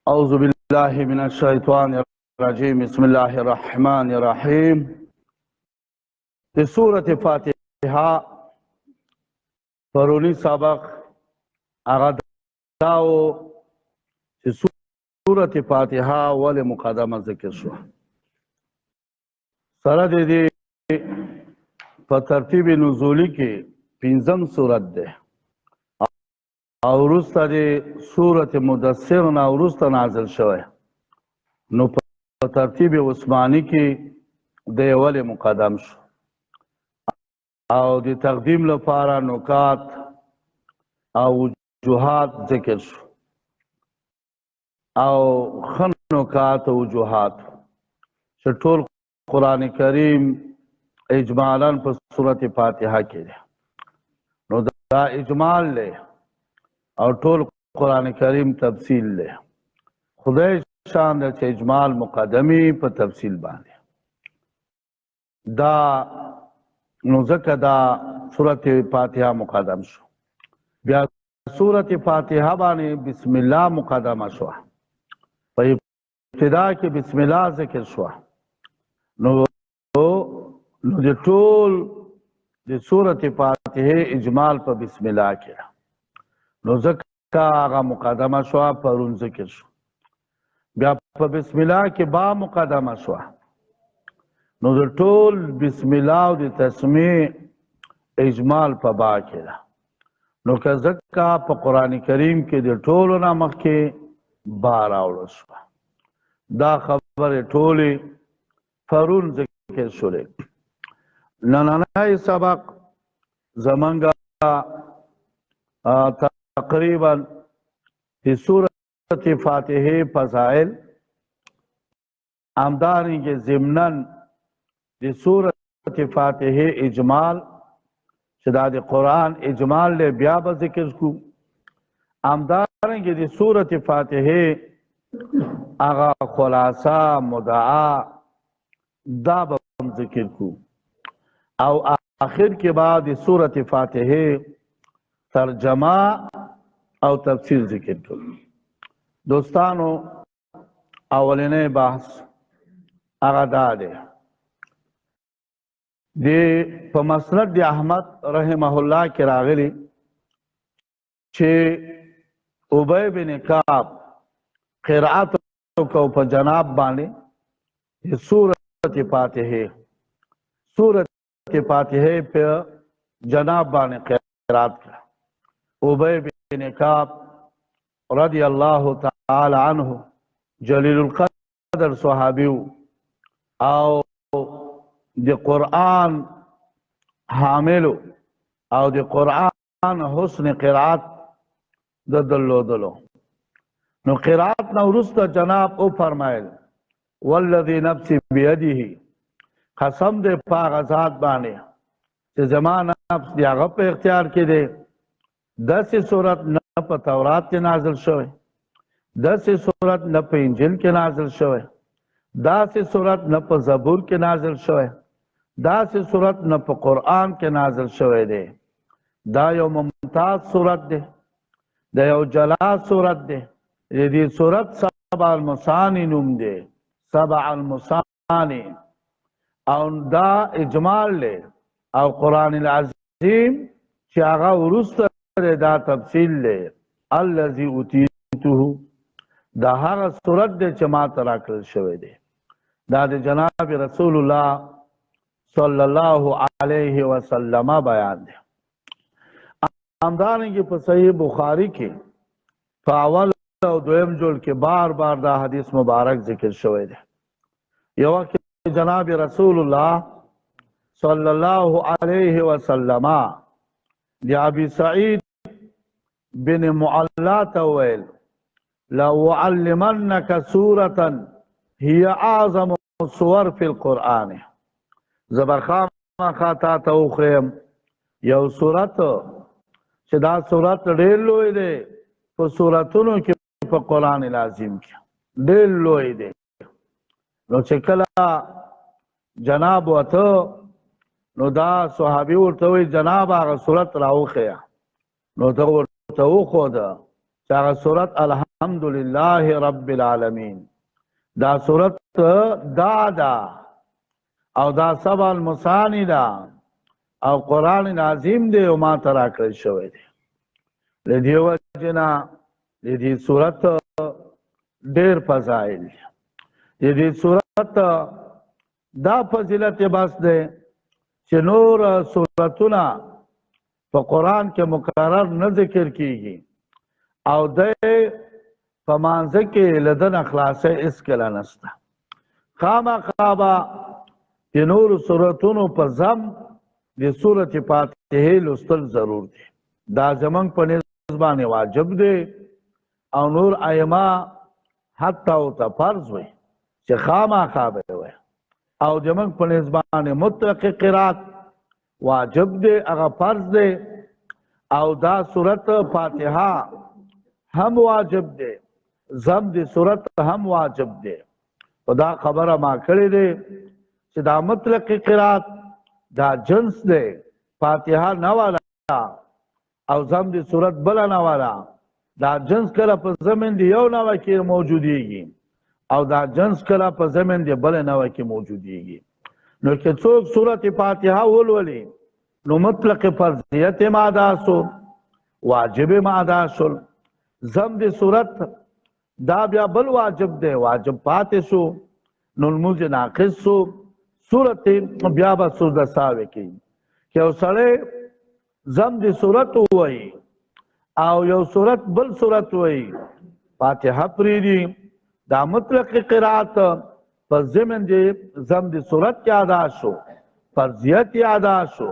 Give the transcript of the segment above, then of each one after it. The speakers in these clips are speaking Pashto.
أعوذ بالله من الشيطان الرجيم بسم الله الرحمن الرحيم دی سورة فاتحة پرونی سبق اغا داو چی سورة فاتحة ولی مقدمه ذکر شو سره دی په ترتیب نزولی کی پینزم سورت ده او وروسته دی سورة مدثر نه وروسته نازل شوی نو په ترتیب عثماني کې د اول مقدم شو او د تقدیم لپاره نکات او وجوهات ذکر شو او نکات او وجوهات چې ټول قرآن کریم اجمالاً په سورة فاتحه کې دی نو دا اجمال له او ټول قرآن کریم تفصیل له خدای شان د اجمال مقدمی په تفصیل باندې دا نو ځکه دا سورۃ فاتحه مقدم شو بیا سورۃ فاتحه باندې بسم الله مقدمه شو په ابتدا کې بسم الله ذکر شو نو د ټول د سورۃ فاتحه اجمال په بسم الله کې نو ځکه هغه مقدمه شو پرون ذکر شو بیا په بسم الله کې با مقدمه شو نو د ټول بسم الله او د تسمیع اجمال په با کې ده نو که ځکه په قرآن کریم کې د ټولو نه مخکې با راوړل شوه دا خبرې ټولې پرون ذکر شولې نننی سبق زمونږ تقریبا د سورۃ فاتحه فضائل همدارنګه ضمناً د سورۃ فاتحه اجمال چې دا د قرآن اجمال له بیا به ذکر کو همدارنګه د سورۃ فاتحه هغه خلاصه مدعا دا به ذکر کو او آخر کې بعد د سورۃ فاتحه ترجمه او تفسیر ذکر کړو دوستانو اولنې بحث هغه دا دی په مسند د احمد رحمه الله کې راغلی چې ابی بن کعب قرأت کو په جناب باندې سورۃ فاتحه په جناب باندې قرأت کړ ابی بن کعب رضی الله تعالی عنه جلیل القدر صحابی او د قرآن حامل او د قرآن حسن قرأت د درلودلو نو قرأت نه وروسته جناب او فرمایل والذي نفسي بيده قسم دې په هغه ذات باندې چې زما نفس د هغه په اختیار کې دی داسې صورت نه په تورات کې نازل شوی داسې صورت نه په انجیل کې نازل شوی داسې صورت نه په زبور کې نازل شوی داسې صورت نه په قرآن کې نازل شوی دی دا یو ممتاز صورت دی دا یو جلا صورت دی دې صورت سبع المثانی نوم دی سبع المثانی او دا اجمال له او قرآن العظیم چې هغه وروسته دا تفصیل له الذي اوتیته دا هغه صورت دی چې ما ته راکړل شوی دی دا د جناب رسول الله صلی الله علیه وسلم بیان دی همدارنګه په صحیح بخاری کې په اول او دویم جلد کې بار بار دا حدیث مبارک ذکر شوی دی یو وخت جناب رسول الله صلی الله علیه وسلم دی ابي سعید بن معلا تویل لو علمنك سورة هي اعظم الصور في القرآن زبرخان خاطا توخرم یو سورت چې دا سورت ډېر لوی دی په سورتونو کې په قرآن العظیم کې ډېر لوی دی نو چې کله جناب وته نو دا صحابي ورته وی جناب هغه سورت راوخیا نو ته ورته وخوده چې هغه سورت الحمد الحمدللہ رب العالمین. دا صورت دا او دا سبع المثانی دا او قرآن عظیم دے او ما ترا کړی شوی دی. لدی وجنا لدی صورت ډیر فضائل دی. لدی صورت دا فضیلت بس دی چې نور صورتونه په قرآن کې مکرر نه ذکر کیږي او د په مانځه کې لدن خلاصه اس کله نسته. خامخا به د نورو صورتونو په ضم د سورت فاتحې لوستل ضرور دی. دا زمونږ په نسبت باندې واجب دی او نور ائمه حتی ورته فرض وي چې خامخا به وي او زمونږ په نسبت باندې مطلق قرات واجب دی، هغه فرض دی. او دا سورت فاتحه هم واجب دی، ضم دی صورت هم واجب دی. و دا خبره ما کړی دی چې دا مطلق قرات دا جنس دی، فاتحه نه والا او ضم دی صورت بله نه والا. دا جنس کله په ضمن دی یو نوع کې موجودیږي او دا جنس کله په ضمن دی بله نوع کې موجودیږي. نو که څوک صورت فاتحه ولولي نو مطلق فرضیت ما ادا شو، واجب ما ادا شو. ضم دی صورت دا بیا بل واجب دی، واجب پاتې شو نو لمونځ ناقص شو. صورت بیا به سجده سهو کوي. که یو سړی ضم دی صورت ووایي او یو صورت بل صورت وایي فاتحه پرېږدي، دا مطلق قرات په ضمن دی ضم دی صورت کې ادا شو، فرضیت یې ادا شو.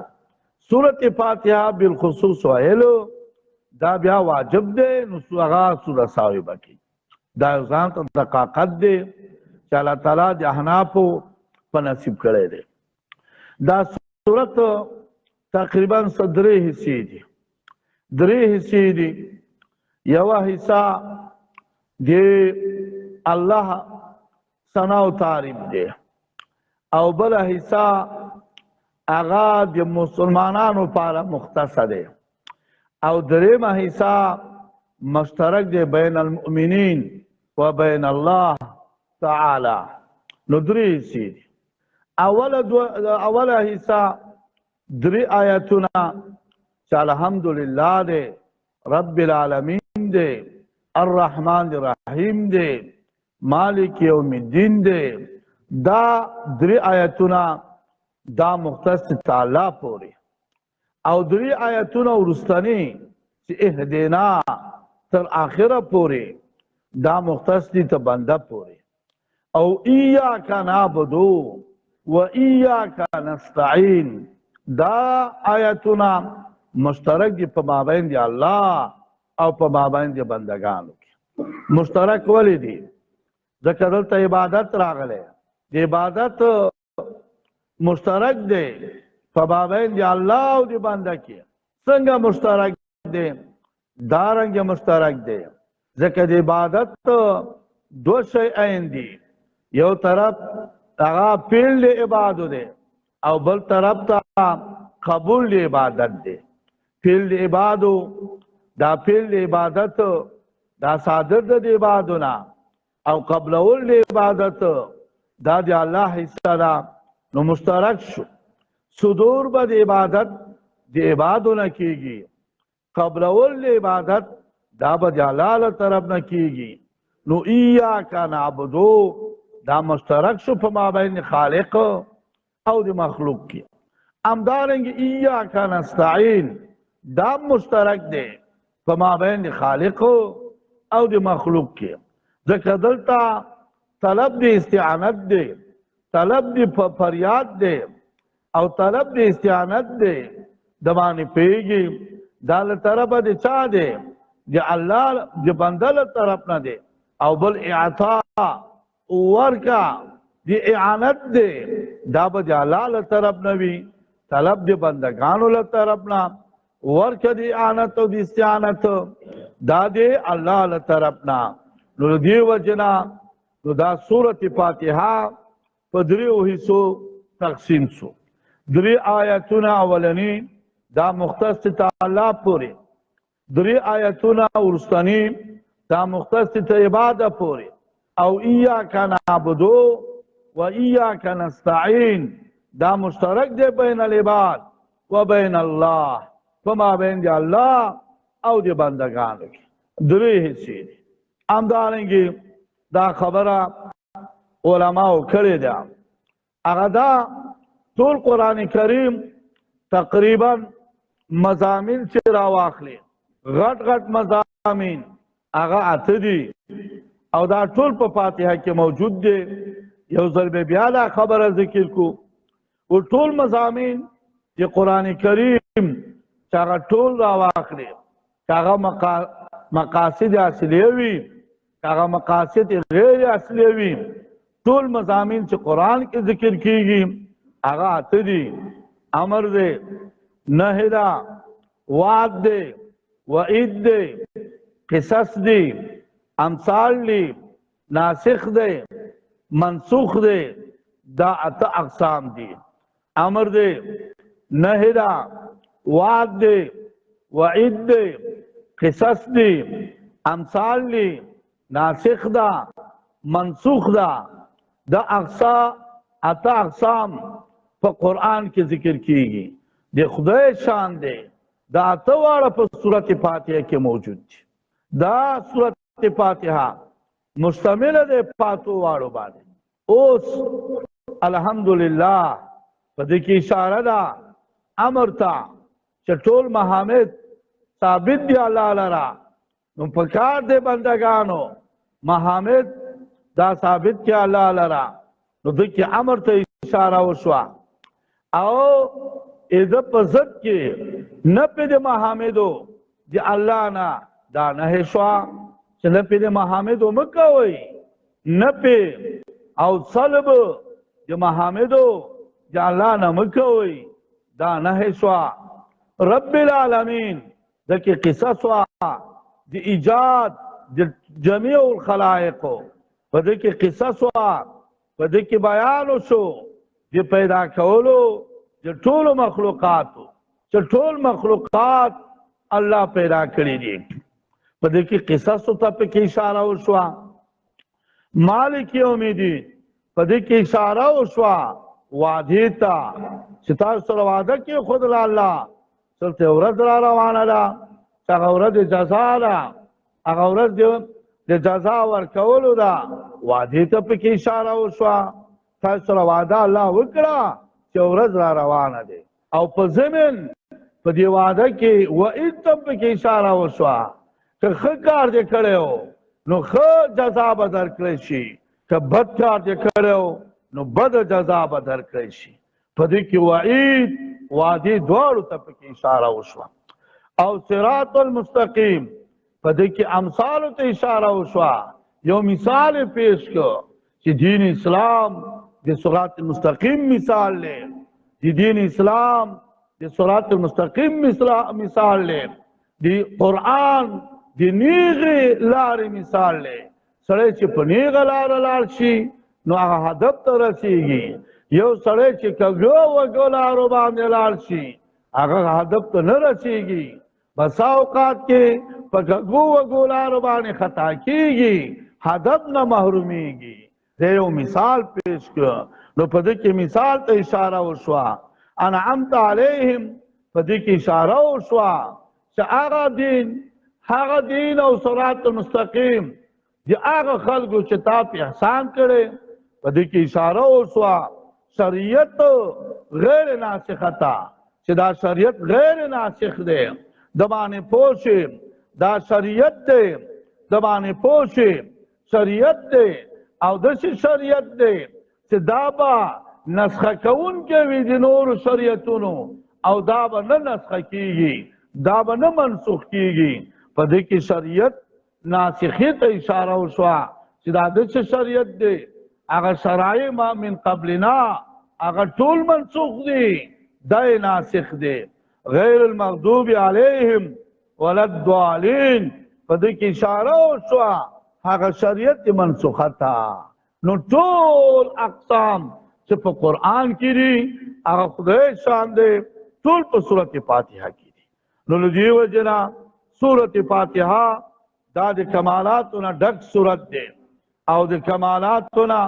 صورت فاتحه بالخصوص ویلو دا بیا واجب دی نو هغه سجده سهو به کوي. دا یو ځان ته دقاقت دی چې الله تعالی د احنافو په نصیب کړی دی. دا صورت تقریبا درې حصې دي. درې حصې دي. یوه حصه د الله ثنا او تعریف دی او بله حصه هغه د مسلمانانو لپاره مختصه دی او درېیمه حصه مشترک دی بین المؤمنین و بین الله تعالی. نو درې حصې دي. اوله حصه درې آیتونه چې الحمدلله دی، رب العالمین دی، الرحمن الرحیم دی، مالک یوم الدین دی. دا درې آیتونه دا مختص تعالی پورې او درې آیتونه وروستنی چې اهدنا تر آخره پورې دا مختص دي ته بنده پورې. او ایاک نعبدو و ایاک نستعین دا آیتونه مشترک دي په مابین دی الله او په مابین دی بندگانو کې. مشترک ولې دي؟ ځکه دلته عبادت راغلی. د عبادت مشترک دی په مابین دی الله او دی بنده کې. څنګه مشترک دی؟ دارنګ مشترک دی ځکه د عبادت دو شیئین دي. یو طرف هغه فعل د عبادت دی او بل طرف ته قبول د عبادت دی. فعل د عبادت دا فعل د عبادت دا صادر د عبادتونه او قبلول د عبادت دا د الله حصہ ده. نو مشترک شو. صدور به د عبادت د عبادتونه کیږي، قبلول د عبادت دا به د الله له طرف نه کیږي. نو ایاک نعبدو دا مشترک شو په مابین خالق او د مخلوق کې. همدارنګه ایاک نستعین دا مشترک دی په مابین خالق او د مخلوق کې. ځکه دلته طلب د استعانت دی، طلب د فریاد دی او طلب د استعانت دی. د باندې پیږي دا له طرفه د چا دی؟ د الله د بنده له طرف نه دی. او بل اعطا ورکا د اعانت دی دا به د الله له طرف نه وي. طلب د بندگانو له طرف نه، ورکه د اعانت او د استعانت دا دی الله له طرف نه. نو دې وجنا نو دا سورت فاتحه په دریو حصو تقسیم شو. درې آیتونه اولنی دا مختص تعالی پورې، درې آیتونه ورستنی دا مختص ته عبادت پوری او ایاک نعبدو و ایاک نستعین دا مشترک دے بین العباد و بین اللہ فما بین دی اللہ او دی بندگانو کی دری حصے دی ہم دارنگی دا خبرہ علماء کھڑے دا اگر دا طول قرآن کریم تقریبا مضامین سے راواخلے غٹ غٹ مضامین اگر اتدی او دا طول پا فاتحہ کے موجود دے یو ضرب بیالا خبر ذکر کو وہ طول مضامین یہ قرآن کریم چاگا طول راواخلے چاگا مقاصد اصلیوی چاگا مقاصد غیر اصلیوی طول مضامین سے قرآن کے ذکر کی گی آگا اتدی امر دے نہی دا وعد دے وعید دے قصص دی امثال دی ناسخ دے منسوخ دے دا اتا اقسام دی امر دے نہی دا وعد دے وعید دے قصص دی امثال دی ناسخ دا منسوخ دا دا اتا اقسام پا قرآن کی ذکر کی گی دے خدای شان دے دا اتوارا پا صورت فاتحہ کے موجود دی دا صورت فاتحہ مشتمل دے پاتو وارو بانے اوس الحمدللہ پا دیکی اشارہ دا امر تا چٹول محامد ثابت دی اللہ لرا نم پکار دے بندگانو محامد دا ثابت کیا اللہ لرا نو دیکی امر تا اشارہ وشوا او ایدہ پزد کے نپی دے محامدو دی اللہ نا دا نحشوا چا نپی دے محامدو مکوئی نپی او صلب دی محامدو دی اللہ نا مکوئی دا نحشوا رب العالمین دکی قصصوا دی ایجاد دی جمیع الخلائقو پدکی قصصوا پدکی بیانو شو دی پیدا کولو دی طول مخلوقاتو چا طول مخلوقات اللہ پیدا کری دی پدکی قصصو تا پکی اشارہ وشوا مالک یوم الدین پدکی اشارہ وشوا وعدیتا ستار سر وعدہ کی خود اللہ سلطے ورد را روانا دا چاگا ورد جزا دا اگا ورد دی جزا ورکولو دا وعدیتا پکی اشارہ وشوا تا سر وعدہ اللہ وکڑا چا ورد را روانا دے او پا زمن پا دی وعدہ کی وعید تا پکی اشارہ وشوا کہ خود کار دے کھڑے ہو نو خود جزا بدر کرشی کہ بد کار دے کھڑے ہو نو بد جزا بدر کرشی پا دی کی وعید وعدی دوارو تا پکی اشارہ وشوا او صراط المستقیم پا دی کی امثالو تا اشارہ وشوا یو مثال پیش کو کہ دین اسلام دی صراط المستقیم مثال لے دی دین اسلام دی صراط المستقیم مثال لے دی قرآن دی نیغ لار مثال لے سڑے چی پنیغ لار لار شی نو آغا حدب تا رسی گی یو سڑے چی کگو وگو لارو باندے لار شی آغا حدب تا نرسی گی بسا اوقات کے پا کگو وگو لارو باندے خطا کی گی حدب نہ محرومی گی دیو مثال پیش کر نو پدکی مثال تا اشارہ وشوا انعمت علیہم پدکی اشارہ وشوا چا آغا دین او صراط مستقیم دی آغا خلقو چتا پی احسان کرے پدکی اشارہ وشوا شریعت غیر ناسختا چا دا شریعت غیر ناسخ دے دبانے پوشے دا شریعت دے دبانے پوشے شریعت دے او دسی شریعت دے چا دابا نسخ کون کے وی دی نور شریعتونو او دابا نہ نسخ کی گی دابا نہ منسوخ کی گی پا دیکی شریعت ناسخی تا اشارہ وشوا چا دا دسی شریعت دے اگر شرائع ما من قبلنا اگر طول منسوخ دی دائے ناسخ دے غیر المغضوب علیہم ولدوالین پا دیکی اشارہ وشوا اگر شریعت منسوختا نو طول اقسام چا پا قرآن کی دی اگر خدای شان دے طول پا صورت فاتحہ کی دی نو لدی وجنا صورت فاتحہ دا د کمالاتونه ډک صورت دی او د کمالاتونه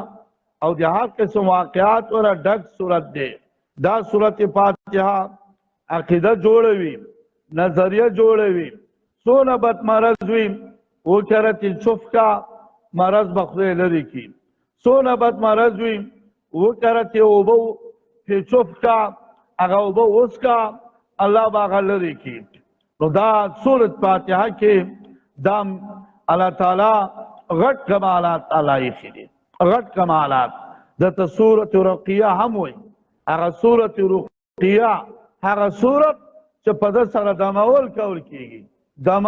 او د هر قسم واقعاتونه ډک صورت دی دا صورت فاتحه عقیده جوړوي نظریه جوړوي څونه بد مرض وي وکرت الشفقه مرض به خدای لرې کړي څونه بد مرض وي وکرت اوبه په شفقه هغه اوبه وڅښه الله به هغه لرې کړي نو دا سورت فاتحه کې دا الله تعالی غټ کمالات الله ایښي دي غټ کمالات دته سورت رقیه هم وایي هغه سورت رقیه هغه سورت چې په ده سره دمول کول کېږي دم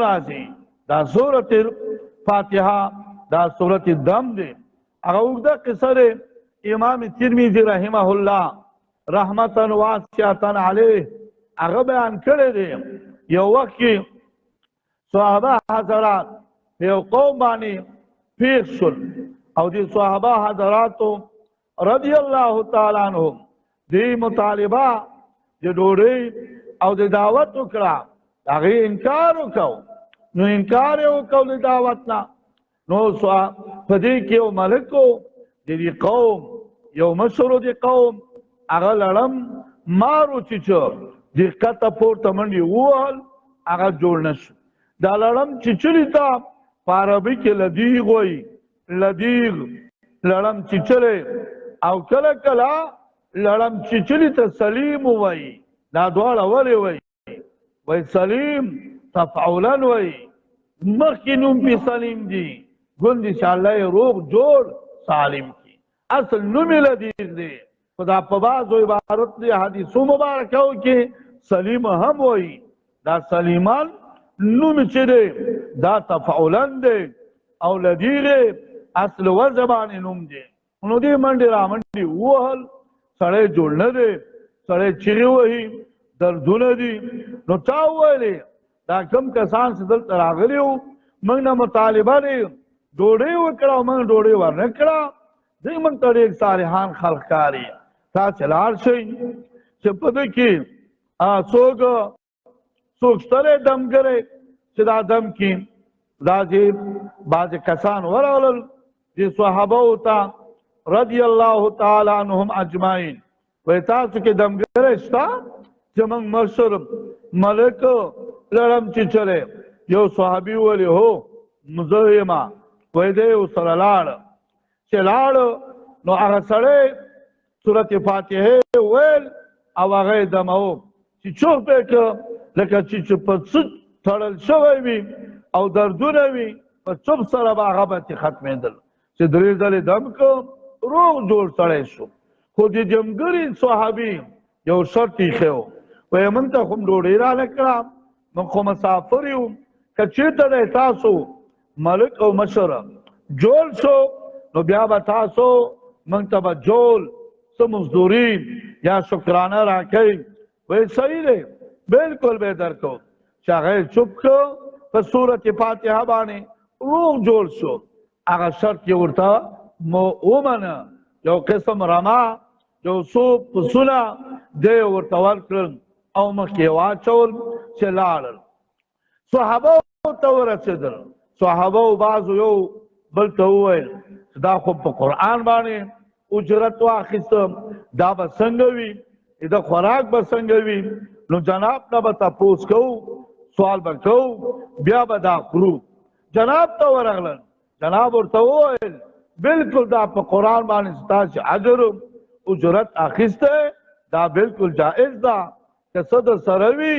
راځي دا سورت فاتحه دا سورت دم دی هغه اوږده قصه دی امام ترمذي رحمه الله رحمتا واسعة علیه هغه بیان کړی دی یو وخت کې صحابه حضرات یو قوم باندې پیښ شول او د صحابه حضراتو رضی الله تعالی عنهم دې مطالبه د ډوډۍ او د دعوت وکړه هغه انکار وکاو نو انکار یې وکاو د دعوت نه نو په دې کې یو ملک و د دې قوم یو مشر د قوم هغه لړم مارو چیچو دقت پورته منډي ووهل هغه جوړ نشو دا لړم چیچلي ته په عربي کې لدیغ وایي لدیغ لړم چیچلی او کله کله لړم چیچلي ته سلیم وایي دا دواړه ولې وایي وایي سلیم تفعولا وایي مخکې نوم پې سلیم دي ګوندې چې الله یې روغ جوړ سالم کړي اصل نوم یې لدیغ دی خو دا په بعضو عبارت دی حدیثو مبارکو کې سلیم هم وایي دا سلیمان نوم چې دی دا تفعولن دی او لدیغ اصل وزبان نوم دی نو دې منډې را منډې ووهل سړی جوړ نه دی سړی چیغې وهي دردونه دي نو چا وویلې دا کم کسان چې دلته راغلي وو موږ نه مطالبه دی ډوډۍ وکړه او موږ ډوډۍ ورنه کړه دوی موږ ته ډېر صالحان خلق ښکاري تاسې لاړ شئ چې په ده کې څوک ستړی دمګری چې دا دم کې دا چې بعضې کسان ورغلل دې صحابهو ته رضی الله تعالی عنهم اجمعین وایي تاسو کې دمګری شته چې موږ مشر ملک لړم چیچلی یو صحابي وویلې هو زه یمه وایي دی ورسره لاړه چې لاړه نو هغه سړی سورت فاتحه ویل او هغه یې دمو چې چوک به که لکه چې په څه تړل شوی وي او دردونه وي په چوپ سره به هغه به ختمېدل چې درې ځلې دم که روغ جوړ سړی شو خو د جمګري صحابي یو شرط ایښی و وایي موږ ته خو ډوډۍ رانه کړه موږ خو مسافر یو که چېرته دی تاسو ملک او مشر جوړ شو نو بیا به تاسو موږ ته به جوړ څه مزدوري یا شکرانه راکوي وایي صحیح دی بلکل به درکو چې هغه یې چوپ کړه په صورت فاتحه باندې روغ جوړ شو هغه شرط یې ورته ومنه یو قسم رما یو څو پسونه دی یې ورته ورکړل او مخکې یې واچول چې لاړل صحابه ته ورسېدل صحابه بعضو یو بل ته وویل چې دا خو په قرآن باندې اجرت واخیستم دا به څنګه وي د خوراک به څنګه وي نو جناب نه به تپوس کوو سوال به کوو بیا به دا خورو جناب ته ورغلل جناب ورته وویل بلکل دا په قرآن باندې ستاسې اجر اجرت اخیسته دا بلکل جائز ده که څه د سره وي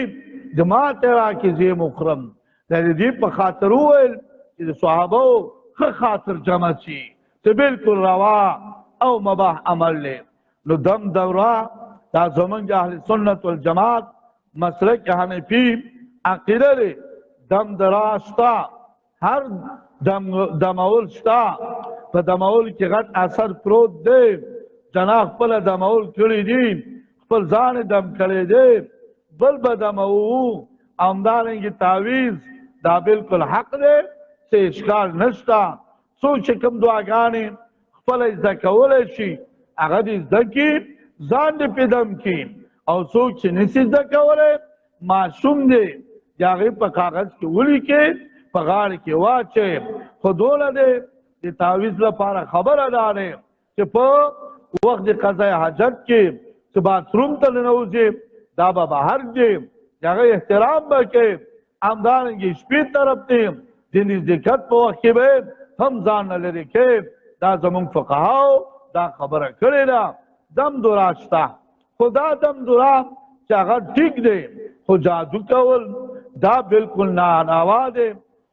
جماعت راکړي زه یې مخرم د دې په خاطر وویل چې د صحابو ښه خاطر جمع شي چې بلکل روا او مباح عمل دی نو دم دوره دا زمونږ اهل سنت والجماعت مسلک حنفي عقیده دی دم درا شته هر دمول شته په دمول کې غټ اثر پروت دی جناب خپل دمول کړي دي خپل ځان دم کړی دی بل به دموو همدارنګې تعویض دا بلکل حق دی څه اشکال نشته څوک چې کوم دعاګانې خپله زده کولی شي هغه دې زده کړي ځان دې پې دم کړي او څوک چې نشي زده کولی معصوم دی د هغې په کاغذ کې ولیکې په غاړه کې واچې خو دونه دی د تعویض لپاره خبره دا دی چې په وخت د قضای حاجت کې چې باتروم ته ننوځي دا به بهر ځي د هغه احترام به کوي همدارنګه شپې طرف ته د نزدېکت په وخت کې به هم ځان نه لرې کوي دا زمونږ فقهاو دا خبره کړې ده دم دورا شته خو دا دم دورا چې هغه ټیک دی خو جادو کول دا بالکل ناروا دی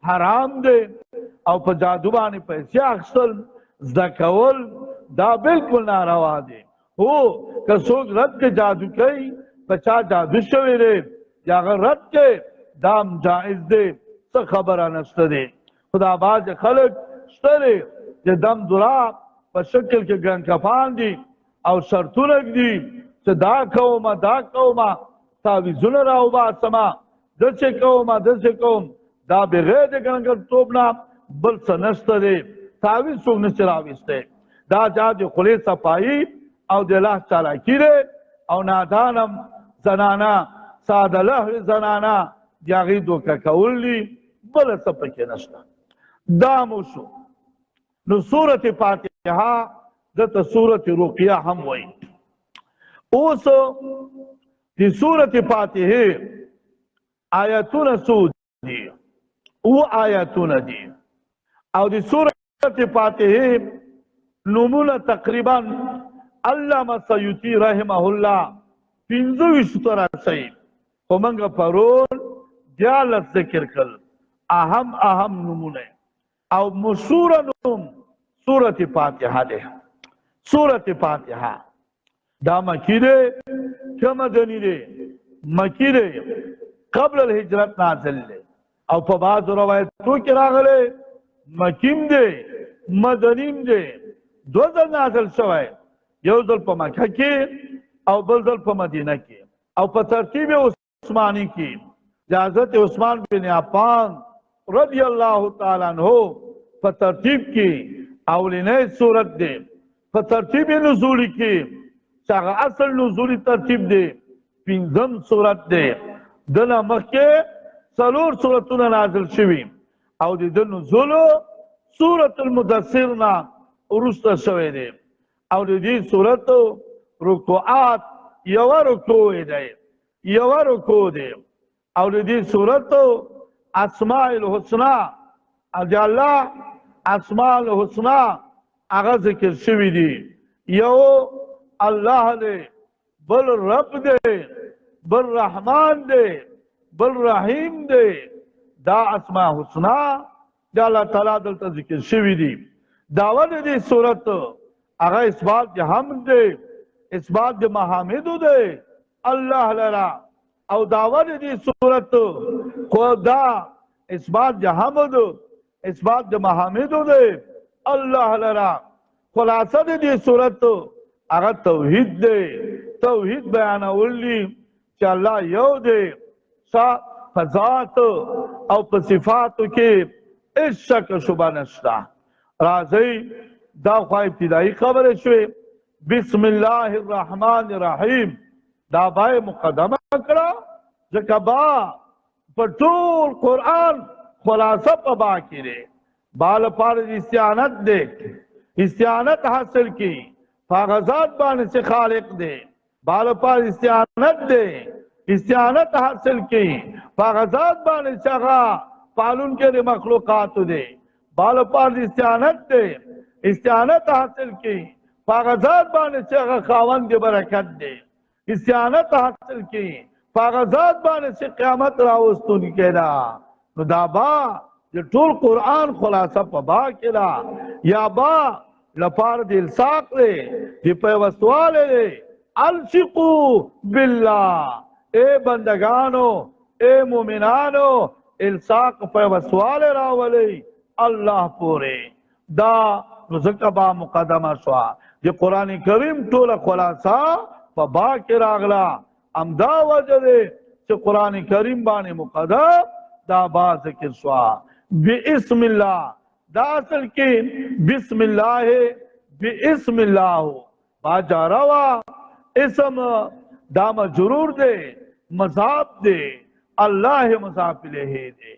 حرام دی او په جادو باندې پیسې اخیستل زده کول دا بالکل ناروا دی هو که څوک رد کې جادو کوي په چا جادو شوی دی یا هغه رد کې دا هم جائز دی څه خبره نشته دی خدا باز خلک شته دی چې دم دورا په شکل کې ګنکفان دي او شرطونه دي چې دا کومه دا کومه تعویذونه راوباسمه داسې کومه داسې کوم دا بغیر د ګنګرتوب نه بل څه نشته دی تعویذ څوک نشي راویستی دا چا د خولې صفایي او د الله چالاکي دی او نادانم زنانه ساده لهو زنانه د هغې دوکه کول دي بله څه پکې نشته دا مو شو نو سورت فاتحه دته سورت رقیه هم وایي اوس د سورت فاتحه آیتونه څو دي او آیتونه دي او د سورت فاتحه نومونه تقریبا علامه سیوطي رحمه الله 25 تر رسي خو موږ پرون 14 ذکر کړل اهم نمونه او مشهور نوم سورت فاتحه ده سورت فاتحه دا مکی ده که مدنی ده مکی ده قبل الهجرت نازل ده او په بعض روایتو کې راغله مکیم ده مدنیم ده دو ځل نازل شوی یو ځل په مکه کې او بل ځل په مدینه کې او په ترتیب عثماني کې حضرت عثمان بن عفان رضی الله تعالی عنہ په ترتیب کې اولنۍ صورت دی په ترتیب نزولی کې چې هغه اصل نزولی ترتیب دی پنځم صورت دی دنه مخکې څلور صورتونه نازل شوي او د ده نزولو سورت المدثر نه وروسته شوی دی او د دې صورت رکوعات یوه رکوع دی یوه رکوع دی او د دې صورت اسماء الحسنا د الله اسماء الحسنا هغه ذکر شوي دي یو الله دی بل رب دی بل رحمان دی بل رحیم دی دا اسماء حسنا د الله تعالی دلته ذکر شوي دي داوا د دې صورت هغه اثبات د حمد دی اثبات د محامدو دی الله لرا او داوا د دې صورت خو دا اثبات د حمد اثبات د محامدو دی الله لرا خلاصه د دې صورت هغه توحید دی توحید بیانول دي چې الله یو دی په ذات او په صفاتو کې هیڅ شک شبهه نشته راځئ دا خو ابتدایي خبره شوې بسم الله الرحمن الرحیم دا بای مقدمه کړه ځکه با په ټول قرآن خلاصه په با کې دی با لپاره استعانت دی استعانت حاصل کی هغه ذات باندې چې خالق دی با لپاره استعانت دی استعانت حاصل کی هغه ذات باندې چې هغه پالون کې د مخلوقات دی با لپاره استعانت دی استعانت حاصل کی هغه ذات باندې چې هغه خاوند د برکت دی استعانت حاصل کی هغه ذات باندې چې قیامت راوستون کېدا نو دا با د ټول قرآن خلاصه په با کې دا یا با لپاره د الصاق دی د پیوستواله دی الصقوا بالله اے بندگانو اے مومنانو الصاق پیوستواله راولي الله پورې دا ځکه با مقدمه شوه د قرآن کریم ټوله خلاصه په با کې راغله همدا وجه دی چې قرآن کریم باندې مقدم دا با ذکر شوه بسم الله دا اصل کې بسم الله بسم الله با جاروا اسم دا مجرور دی مضاف دی الله مضاف الیه دی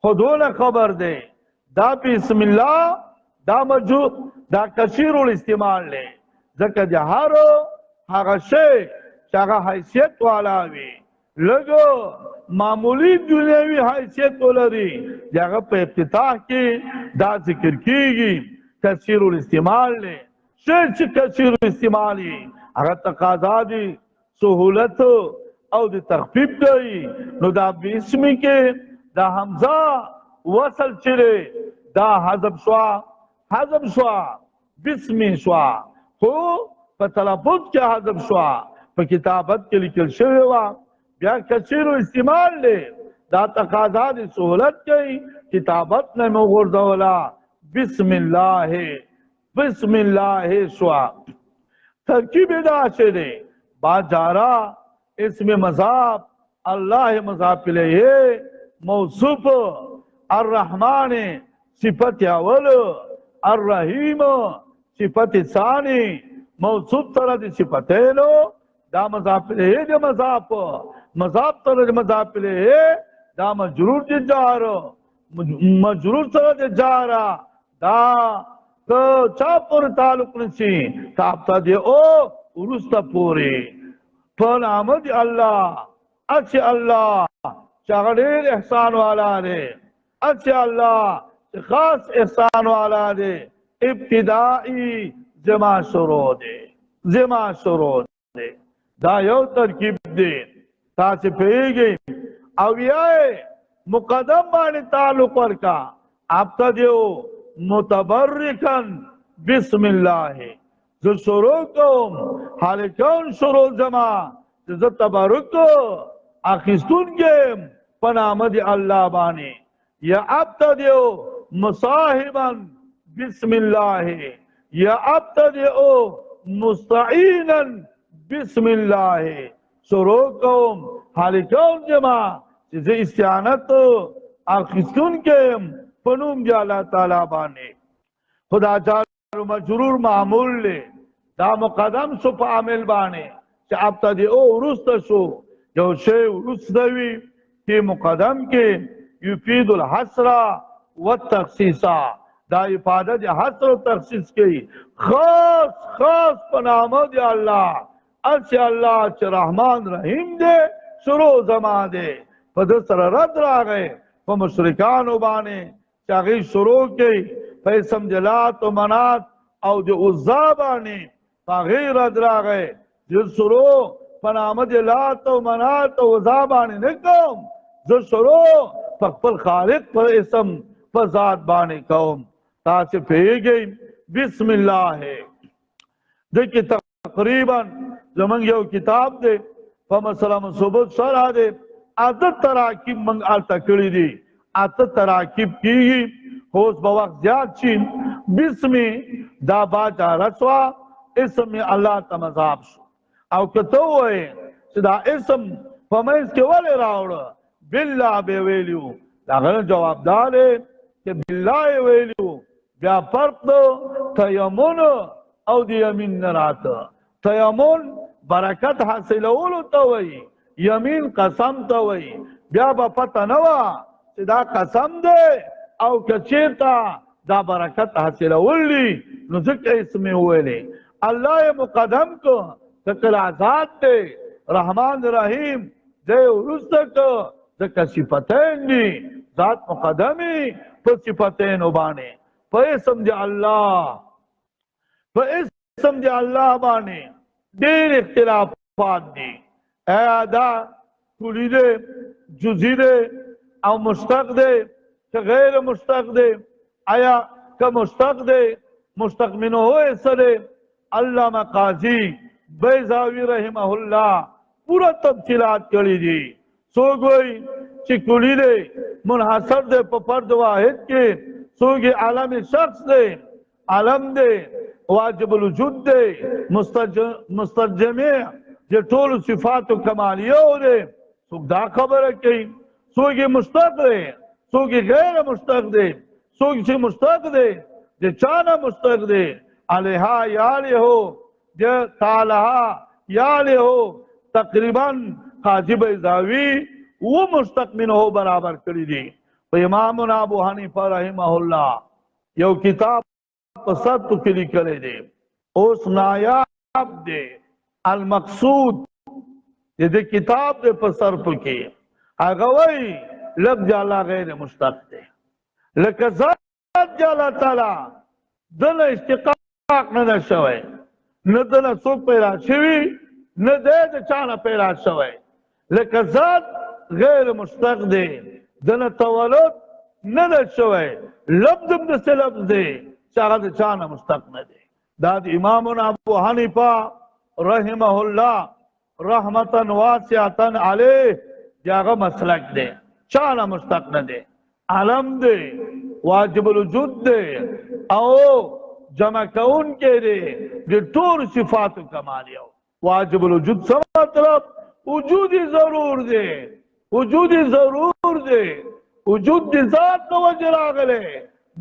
خودونه خبر دی دا بسم الله دا مجو دا کثیر الاستعمال له ځکه د هر هغه شی چې هغه حیثیت والا وي لګو معمولی دنیوي حیثیت ولري دغه په افتتاح کې دا ذکر کیږي کثیر الاستعمال له شی چې کثیر الاستعمالي هغه تقاضا دي سهولت او د تخفیف کوي نو دا بسم کې دا حمزه وصل چره دا حذف شوا بسم شوا خو په تلفظ کې حذف شوا په کتابت کې لیکل شوی و بیا کثیر استعمال له دا تقاضا د سہولت کوي کتابت نه وګرځولا بسم الله شوا ترکیب دا شه با جارا اسم مضاف الله مضاف الیه موصوف الرحمن صفت اول الرحیم صفت ثانی موصوف تر د صفتینو دا مضاف الیه د مضاف تر د مضاف الیه دا مجرور د جار مجرور تر د جار دا چا پر تعلق نشي تابتا دی او ورستا پوری په نام دی الله اچ الله چاغړې احسان والا دی اچ الله خاص احسان والا دی ابتدائی زما شروع دی دا یو ترکیب دی تاسو پیږئ او یې مقدم باندې تعلق ورکا آپ تا دیو متبرکن بسم الله جو شروع کوم حال کون شروع زما جو تبرک اخستون گیم پنامد اللہ بانی یا ابتدیو مصاحبا بسم اللہ یا ابتدیو مستعینا بسم اللہ شروع کوم حال کون جما جو استعانت اخستون گیم پنوم دی اللہ تعالی بانے خدا جار مجرور معمول لے دا مقدم شو پا عامل بانے چا ابتدی او ورست شو یو شی ورست دوی کی مقدم کے یفید الحسر والتخصیصہ دا افادت حسر و تخصیص کی خاص پنامہ دی اللہ اچھے اللہ چا رحمان رحیم دے شروع زمان دے پدسر رد را گئے پا مشرکانو بانے چاگی شروع کی پیسم جلات و منات او دی عزابانی فغیر ادرا گئے جو شروع پنامد جلات و منات و عزابانی نکوم جو شروع فقبل خالق پر اسم پر ذات بانی کوم تاسی پہی گئی بسم اللہ ہے دیکھیں تقریبا زمان یو کتاب دے فمسلم صبت شرح دے عادت تراکیب منگ آلتا کری دی عادت تراکیب کی خوص بوقت زیاد چین بسمی دا باجا رسوا اسم اللہ تمذاب شو او کتو ہوئے دا اسم فمیز کے والے راوڑا باللہ بے ویلیو لاغر جواب دارے کہ باللہ ویلیو بیا فرق دو تیمون او دی یمین نرات تیمون برکت حاصلولو توئی یمین قسم توئی بیا با پتہ نوا دا قسم دے او کچیتا دا برکت حاصلولی نو ذکر اسمی ہوئے لے اللہ مقدم کو ذکر آزاد دے رحمان رحیم دے ورستک ذکر صفتین دی ذات مقدمی پر صفتین ابانے پر اسم دی اللہ بانے دیر اختلافات دی اے آدھا کلی دے جزی دے او مشتق دے کہ غیر مشتق دے آیا کہ مشتق دے مشتق منو ہوئے سرے علامہ قاضی بیضاوی رحمہ اللہ پورا تفصیلات کری دی سو گوئی چی کلی دے منحصر دے پپرد واحد کے سو گی عالم شخص دے عالم دے واجب الوجود دے مسترجمع جے ٹول صفات و کمالیوں دے سوک دا خبر کئی سوگی مشتق دے سوگی غیر مشتق دے سوگی سے مشتق دے جے چانا مشتق دے علیہا یالی ہو جے تالہا یالی ہو تقریباً قاضی بیضاوی وہ مشتق من ہو برابر کری دی امامنا ابو حنیفه رحمه الله یو کتاب په سطو کې لیکلی دی، اوس نایاب دی، المقصود د کتاب د په صرف کې هغه وایي لفظ الله غیر مشتق دی، لکه ذات د الله تعالی دنه اشتقاق نه ده شوی، نه دنه څوک پیدا شوي، نه دی د چا نه پیدا شوی، لکه ذات غیر مشتق دی، دنه تولد نه ده شوی، لفظ هم داسې لفظ دی چې هغه د چا نه مشتق نه دی. دا د امامنا ابو حنیفه رحمه الله رحمتا واسعتا علیه د هغه مسلک دی، چا نه مشتق نه دی، علم دی، واجب الوجود دی او جمع کون کې دی د ټول صفاتو کمال یو. واجب الوجود څه مطلب؟ وجود ضرور دی، وجود ضرور دی، وجود د ذات له وجې راغلی،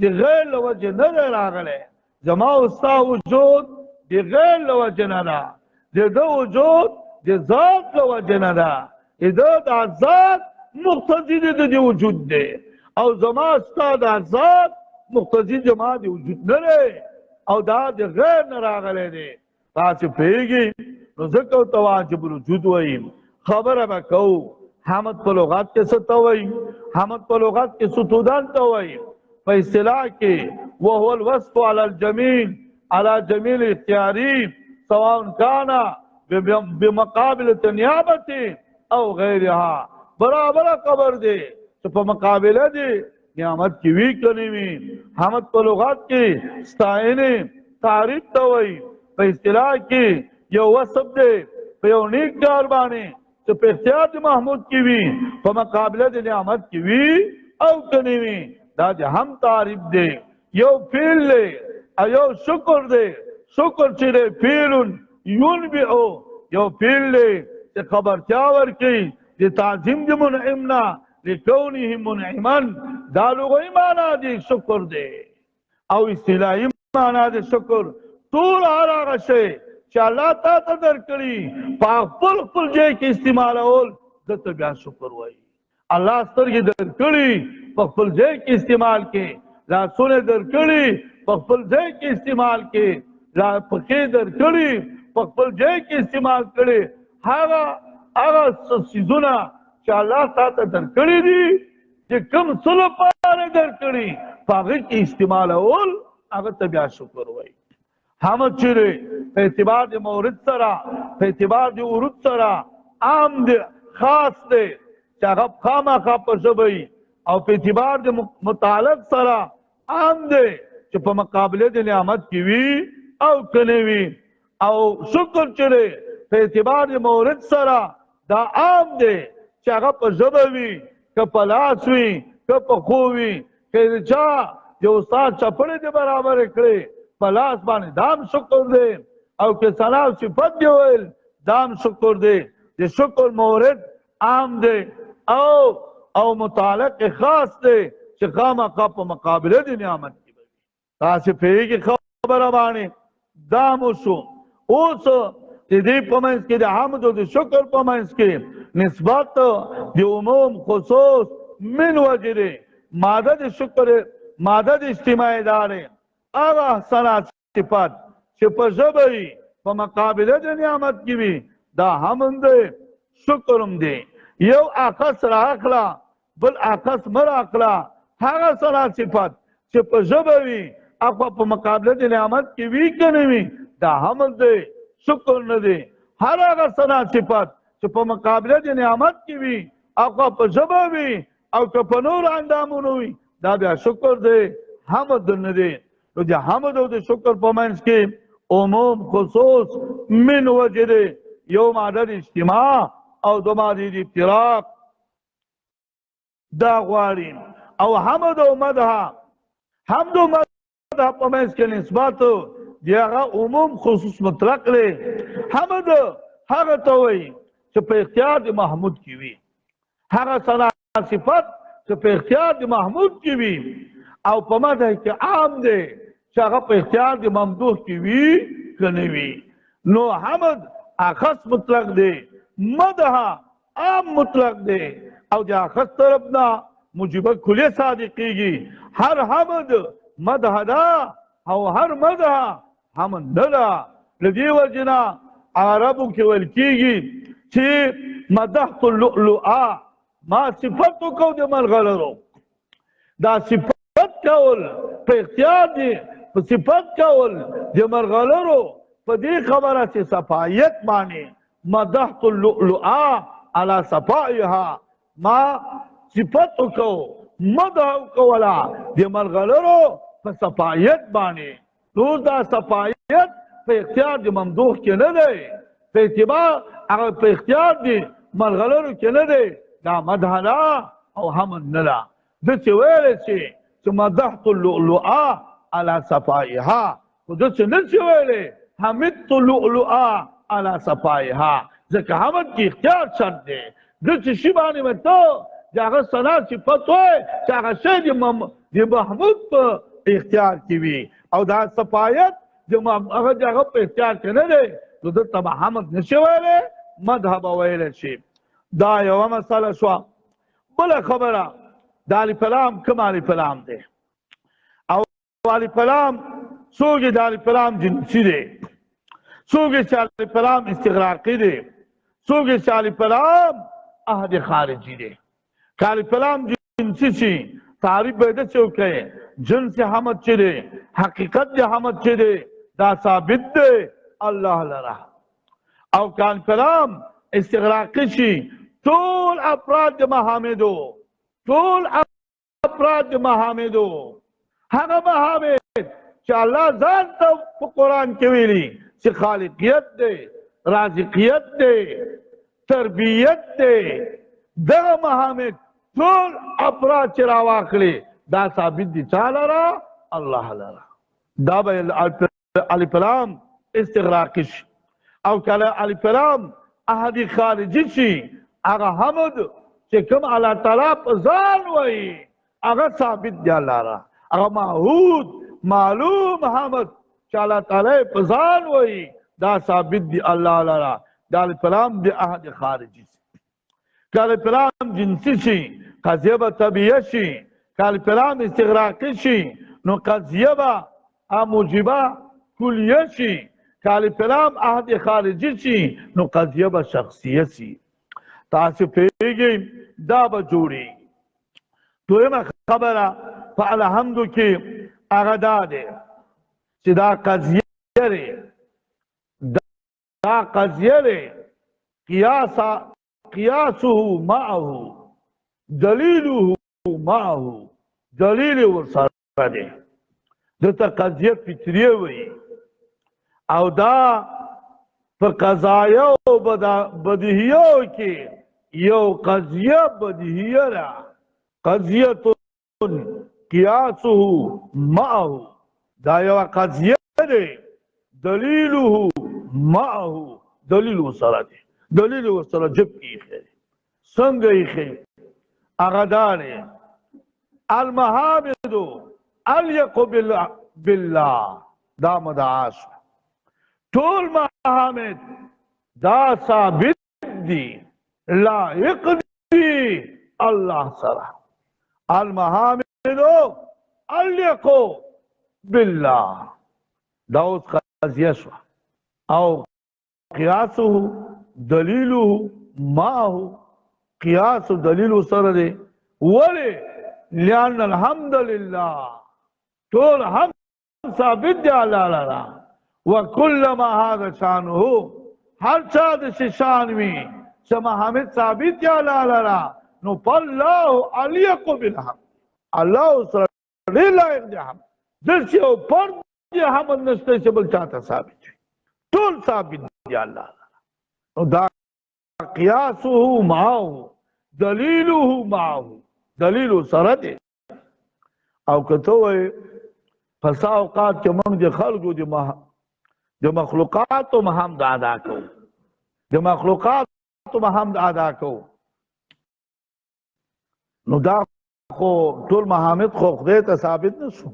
د غیر له وجې نه دی راغلی. زما او ستا وجود د غیر له وجې نه ده، د ده وجود د ذات له وجې نه ده، د ده دا ذات مقتضي د دې وجود دی، او زما ستا دا ذات مقتضي زما د وجود نه دی، او دا د غیر نه راغلی دی. تاسې پوهېږي نو ځکه ورته واجب الوجود وایي. خبره به کوو حمد په لغت کې څه ته وایي؟ حمد په لغت کې ستودان ته وایي. په اصطلاح کې وهو الوصف على الجميل على جميل اختیاري سواء كان بمقابلة نیابة او غیرها. برابر خبر دی چې په مقابله دی نعمت کې وی کني وي. حمد په لغت کې ستاینه تعریف ته وایي. په اصطلاح کې یو وصف دی په یو نیک کار باندې چې په اختیار د محمود کې وي، په مقابله د نعمت کې وي او کني وي. دا د هم تعریف دی. یو فعل دی او یو شکر دی. شکر چې دی فعل ينبئ، یو فعل دی چې خبرتیا ورکوي د تعظیم د منعم نه لکونه منعما. دا لغوي معنا دی شکر دی، او اصطلاحي معنا دی شکر ټول هغه شی چې الله تا ته درکړي په خپل خپل ځای کې استعمالول دته بیا شکر وایي. الله سترګې درکړي په خپل ځای کې استعمال کې، لاسونه درکړي په خپل ځای کې استعمال کې، پښې درکړي په خپل ځای کې استعمال کړي. هغه څیزونه چې الله تا ته درکړي دي چې کوم څه لپاره درکړي په هغه کې استعمالول هغه ته بیا شکر وایي. حمد چې دی په اعتبار د مورد سره، په اعتبار د ورود سره عام دی، خاص دی چې هغه خامخا په ژبه وي، او په اعتبار د متعلق سره عام دی چې په مقابله د نعمت کې وي او کنه وي. او شکر چې دی په اعتبار د مورد سره دا عام دی چې هغه په ژبه وي، که په لاس وي، که په خو وي، که د چا د استاد چپړې دې برابر کړې په لاس باندې دام شکر دی، او که ثنا او صفت دی ویل دام شکر دی. د شکر مورد عام دی او متعلق خاص دی چې خامخا په مقابله د نعمت کې وي. تاسې پوهېږئ خبره باندې دا مو شو. اوس د دې په منځ کې د حمد او د شکر په منځ کې نسبت د عموم خصوص من وجې دی. ماده د شکر ماده د اجتماعي دارې هغه احسانات صفات چې په ژبه وي په مقابله د نعمت کې وي دا حمد دی، شکر هم دی. یو اخص راخلا بل اخص مراخلا. هغه صنعت صفات چې په ژبه وي هغه په مقابله د نعمت کې وي که نه وي دا حمد دی، شکر نه دی. هر هغه صنعت صفات چې په مقابله د نعمت کې وي هغه په ژبه وي او که په نور اندامونو وي دا بیا شکر دی، حمد نه دی. نو د حمد او د شکر په منځ کې عموم خصوص من وجې دی. یو ماده د اجتماع او دو ماده د افتراق دا غواړي. او حمد او مدح، حمد او مدح په منځ کې نسبت د هغه عموم خصوص مطلق دی. حمد هغه ته وایي چې په اختیار د محمود کې وي، هغه صفت چې په اختیار د محمود کې وي. او په مدح کې عام دی چې هغه په اختیار د ممدوح کې وي که نه وي. نو حمد اخص مطلق دی، مدح عام مطلق دی. او د اخص طرف نه موجبه کلیه صادقیږي. هر حمد مدح ده او هر مدح حمد نه ده. له دې وجې نه عربو کې ویل کېږي چې مدحت اللؤلؤه، ما صفت وکړو د مرغلرو. دا صفت کول په اختیار دي، په صفت کول د مرغلرو په دې خبره چې صفایت باندې مدحت اللؤلؤه على صفائها، ما صفت وکړو مدح وکولا د مرغلرو په صفایت باندې. نو دا صفایت په اختیار د ممدوح کې نه دی، په اعتبار هغه په اختیار د مرغلرو کې نه دی. دا مدح ده او حمد نه ده. ده چې ویلی چې مدحت اللؤلؤه على صفائها، خو ده چې نه چې ویلی حمدت اللؤلؤه على صفائها، ځکه حمد کې اختیار شرط دی. ده چې شي باندې به ته د هغه ثنا صفت وایې چې هغه شی د محمود په اختیار کې وي، او دا صفایت هغه د هغه په اختیار کې نه دی، نو دلته به حمد نشي ویلی، مدح به ویلی شي. دا یوه مسله شوه. بله خبره د الف لام کوم الف لام دی، او الف لام څوک یې د الف لام جنسي دی، څوک یې چې الف لام استغراقي دی، څوک یې چې الف لام عهد خارجي دی. که الف لام جنسي شي تعریف به یې داسې وکړئ جنس حمد چې دی، حقیقت د حمد چې دی دا ثابت دی الله لره. او که الف لام استغراقي شي ټول افراد د محامدو، ټول افراد د محامدو، هغه محامد چې الله ځان ته په قرآن کې ویلي چې خالقیت دی، رازقیت دی، تربیت دی، دغه محامد ټول افراد چې راواخلي دا ثابت دي چا لره؟ الله لره. دا به الف لام استغراقي شي. او کله الف لام عهد خارجي شي هغه حمد چې کوم الله تعالی په ځان وایي هغه ثابت دی الله لره. هغه معهود معلوم حمد چې الله تعالی په ځان وایي دا ثابت دی الله لره. دا الف لام د عهد خارجي شي. که الف لام جنسي شي قضیه به طبیعه شي، که الف لام استغراقي شي نو قضیه به موجبه کلیه شي، که الف لام عهد خارجي شي نو قضیه به شخصیه شي. تاسو پوهیږئ دا به جوړي. دویمه خبره په الحمدو کې هغه دا دی چې دا قضیه دی، دا قضیه دی قیاسه معه دلیله معه، دلیل ورسره دی. دته قضیه فطریه وایي، او دا په قضایه او بدیهیو کې یو قضیه بدیهیه ده. قضیه قیاسه معه، دا یو قضیه دی، دلیله معه، دلیل ورسره دی. دلیل ورسره جب کې ایښی دی. څنګه ایښی؟ هغه دا دی المحامد الیق بالله، دا مدعا شو. ټول محامد دا ثابت دي لایق دي الله سره. المحامد الیق بالله، دا اوس قضیه شوه. او قیاسه دلیله معه، قیاس و دلیل سره دی. ولی لأن الحمد لله ټول حمد ثابت دی الله لره. وکلما هذا شانه، هر چا د شان وي چې محمد ثابت دی الله لره نو فالله الیق بالحمد، الله سره ډېر لایق دی حمد. داسې یو فرد دی حمد نشته چې بل چاته ثابت وي، ټول ثابت دی الله لره. نو دا قیاسه معه دلیله معه، دلیل سره دی. او که ته وایې په اوقات کې موږ د خلکو د مخلوقاتو حمد ادا کوو، د مخلوقاتو حمد ادا کوو، نو دا خو ټول محامد خو خدای ته ثابت نه شو.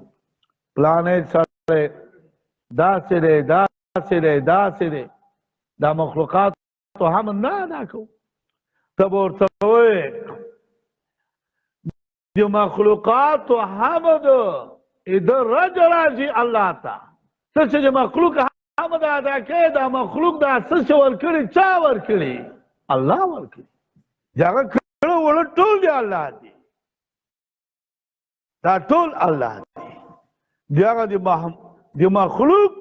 پلانې سره داسې دی داسې دی داسې دی، دا مخلوقاتو حمد نه ادا کوو. ته به ورته وایې دی مخلوقات و حمد ادھر رج راجی اللہ تا سچ دی مخلوق حمد ادا کئی دا مخلوق دا سچ ورکڑی چا ورکڑی اللہ ورکڑی جاگا کھڑو وڑا ٹول دی اللہ دی دا ټول الله دی هغه دی مخلوق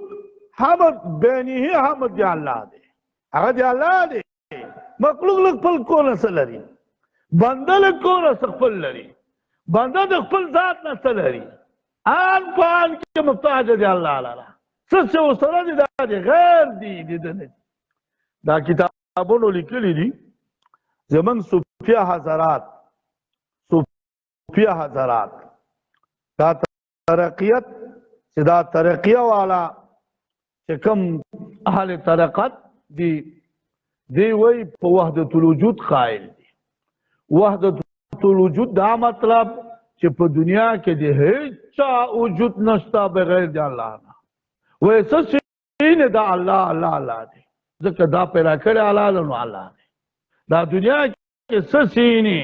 حمد بینه حمد دی الله دی هغه دی الله دی مخلوق لک خپل کول څه لري بنده لک کول څه خپل لري بنده د خپل ذات نه څه لري ان پان کې محتاج دی الله لاره څه څه سره دی دا دی غیر دی دا کتابونو لیکلي دي زمون صوفیا حضرات دا ترقیت چې دا ترقیه والا چې کوم اهل طریقت دی وی په وحدت الوجود قائل دي وحدت الوجود دا مطلب چې په دنیا کې د هیڅ وجود نشته بغیر د الله نه وای څه شي نه دا الله دی ځکه دا پیدا کړی الله نو الله دی دا دنیا کې څه شي نه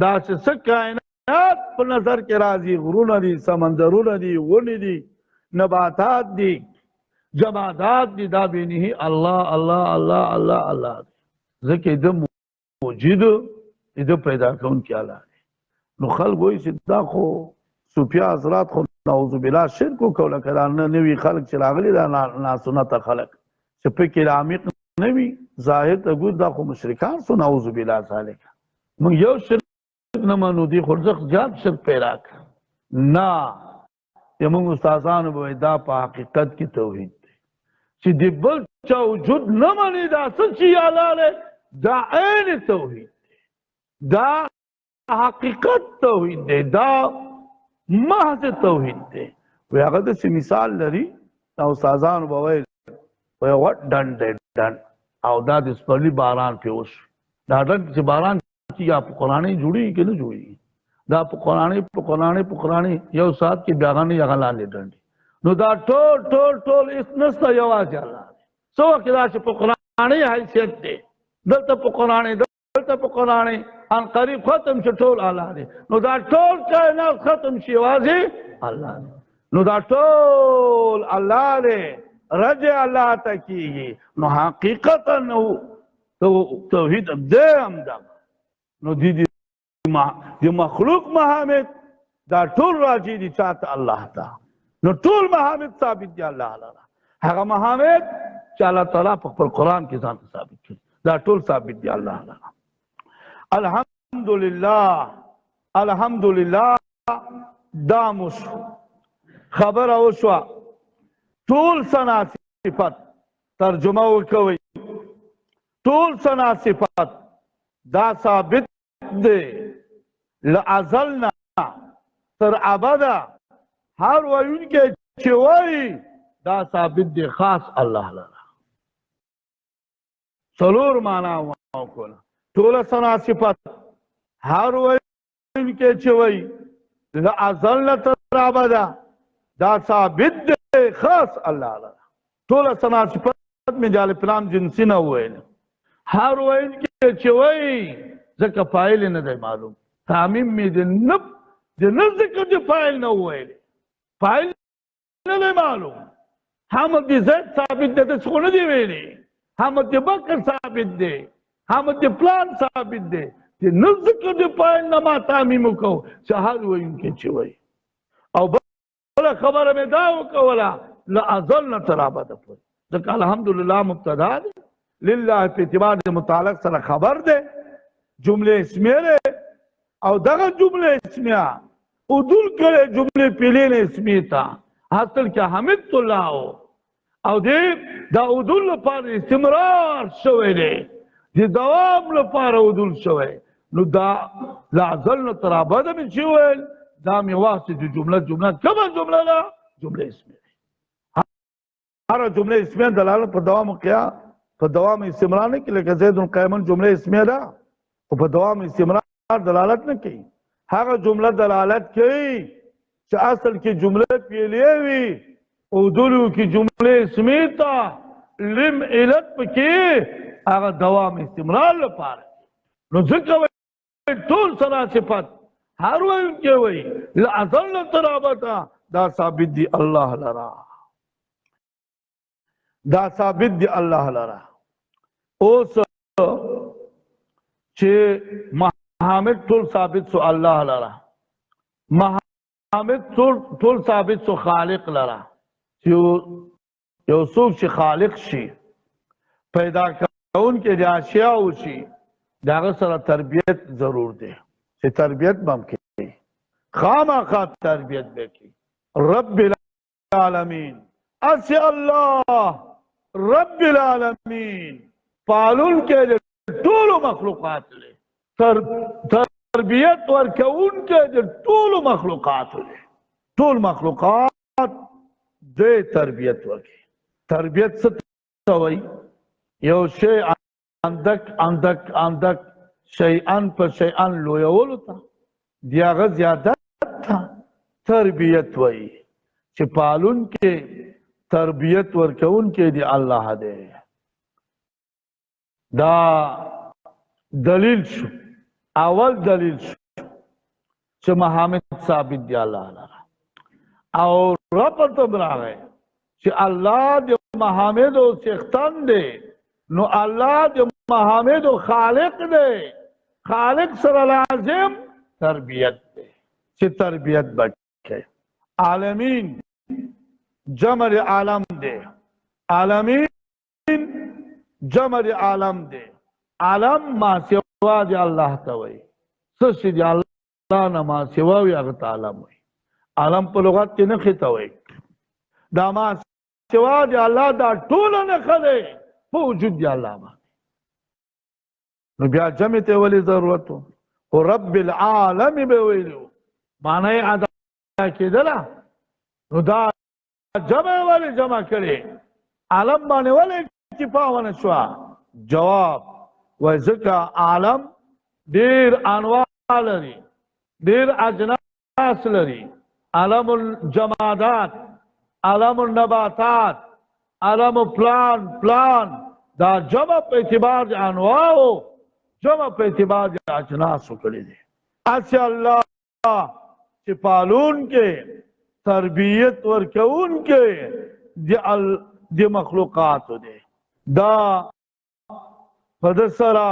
دا څه کائنات په نظر کې راځي غرونه دي سمندرونه دي ونې دي نباتات دي جمادات دي دا بینه الله ځکه د موجود د پیدا کوونکی الله دی نو خلک وایي چې دا خو صوفیا حضرات خو نعوذ بالله شرک وکړه کله نوي خلک چې راغلي دا ناسنته خلک چې پکې عمیق نه وي ظاهر ته ګور دا خو مشرکان سو نعوذ بالله ذالک موږ یو شرک نه منو دي خورځخ زیات شرک پیدا کړ نه زموږ استادانو به دا په حقیقت کې توحید دی چې د بل چا وجود نه مني دا څه چې الله دا عین توحید دی دا حقیقت توحید دی دا محض توحید دی وی هغه داسې مثال لري دا استادانو به وایي وټ ډن او دا د سپرلي باران پې وشو دا ډن چې باران یا په قرآنی جوړي کې نه جوړي دا په قرآنی یو سات کې بیاغانې هغه لاندې ډنډي نو دا ټول اس نسته یوازې الله دی څو وخت دا چې په قرآنی حیثیت دی دلته په قرآنی ان قریب ختم شي ټول الله دی نو دا ټول کائنات ختم شي یوازې الله دی نو دا ټول الله دی رجع الله ته کېږي نو حقیقتا نو توحید هم دا نو دی مخلوق محامد دا ټول راجی دی چاہتا اللہ تا نو ټول محامد ثابت دی اللہ علیہ هغه محامد چې اللہ تعالیٰ په خپل قرآن کې ځان ثابت کړي دا ټول ثابت دی اللہ علیہ الحمدللہ داموس خبر اوشوا ټول ثنا صفت ترجمه وکوي ټول ثنا صفت دا ثابت دی لازلنا تر ابدا هر وایون کې چې وایي دا ثابت دی خاص الله لره څلور معنا وکړه ټول ثنا صفت هر وایون کې چې وایي لازلنا تر ابدا دا ثابت دی خاص الله لره ټول ثنا صفت میں جال پلام جنسی نه وایي هر وایون کې چې وایي ځکه فاعل نه دی معلوم تعمیم می د نب ذکر د فاعل نه وایي فاعل نه دی معلوم حمد د زید ثابت دی څه نه دی ویلي حمد د بکر ثابت دی حمد د پلان ثابت دی د نب ذکر د فاعل نه ما تعمیم وکړو چې هر وایون کې چې وایي او بل خبره مې دا وکوله لازلنا تر ابده پورې ځکه الحمدلله مبتدا دی لله په اعتبار د متعلق سره خبر ده جمله اسمیه ده او دغه جمله اسمیه عدول کړي جمله پیلین اسمیه تا حاصل کې حمد الله او دې دا عدول لپاره استمرار شوی دی د دوام لپاره عدول شوی نو دا لازلنا تر ابده من شوی دا می واسطه جمله کومه جمله ده جمله اسمیه هر جمله اسمیه دلالت په دوام کیا په دوام استمرار نه کوي لکه زید قائمن جمله اسمیه ده او په دوام استمرار دلالت نه کوي هغه جمله دلالت کوي چې اصل کې جمله پیلې وي او دلو کې جمله اسمیه تا لم علت پکې هغه دوام استمرار لپاره نو ځکه ټول سره صفات هر وین کې وای لعظل ترابتا دا ثابت دی الله لرا دا ثابت دی الله لرا اوس چې محمد ټول ثابت سو الله لرا محمد ټول ثابت سو خالق لرا یو څوک چې خالق شي پیدا کون کې د اشیاء وشي داغه سره تربیت ضرور دی چې تربیت بم کوي خامخا تربیت وکړي رب العالمین اسی الله رب العالمین پالون کې ټول مخلوقات له تربیت ورکون کې ټول مخلوقات له ټول مخلوقات دې تربیت ورکړي تربیت څه ته وایي یو شی اندک شیئن پر شیئن لویولو تا دیاغه زیادت تا تربیت وئی چې پالون کې تربیت ورکون کې دی الله دې دا دلیل شو اول دلیل شو چې محمد ثابت دی الله لرا او رب ته راغی چې الله دې محمد او څښتن دی نو الله دې محمد خالق دے خالق سر لازم تربیت دے چې تربیت بچے عالمین جمع عالم دے عالمین جمع عالم دے عالم ما سوا دی اللہ توئی سس دی اللہ نما سوا وی اغت عالم وی عالم پر لغت کی نخی توئی دا ما سوا دی اللہ دا طول نخدے موجود دی اللہ ما نو بیا جمع ته ولی ضرورت او رب العالم به ویلو معنی ادا کېدله نو دا جمع ولی جمع کړي عالم باندې ولی اکتفا ونه شو جواب و ذکر عالم ډیر انواع لري ډیر اجناس لري عالم الجمادات عالم النباتات عالم پلان دا جمع په اعتبار د انواعو جمع په اعتبار د اجناسو کړي دي اسی الله چې پالون کې تربیت ورکون کې د مخلوقات دي دا فدسرا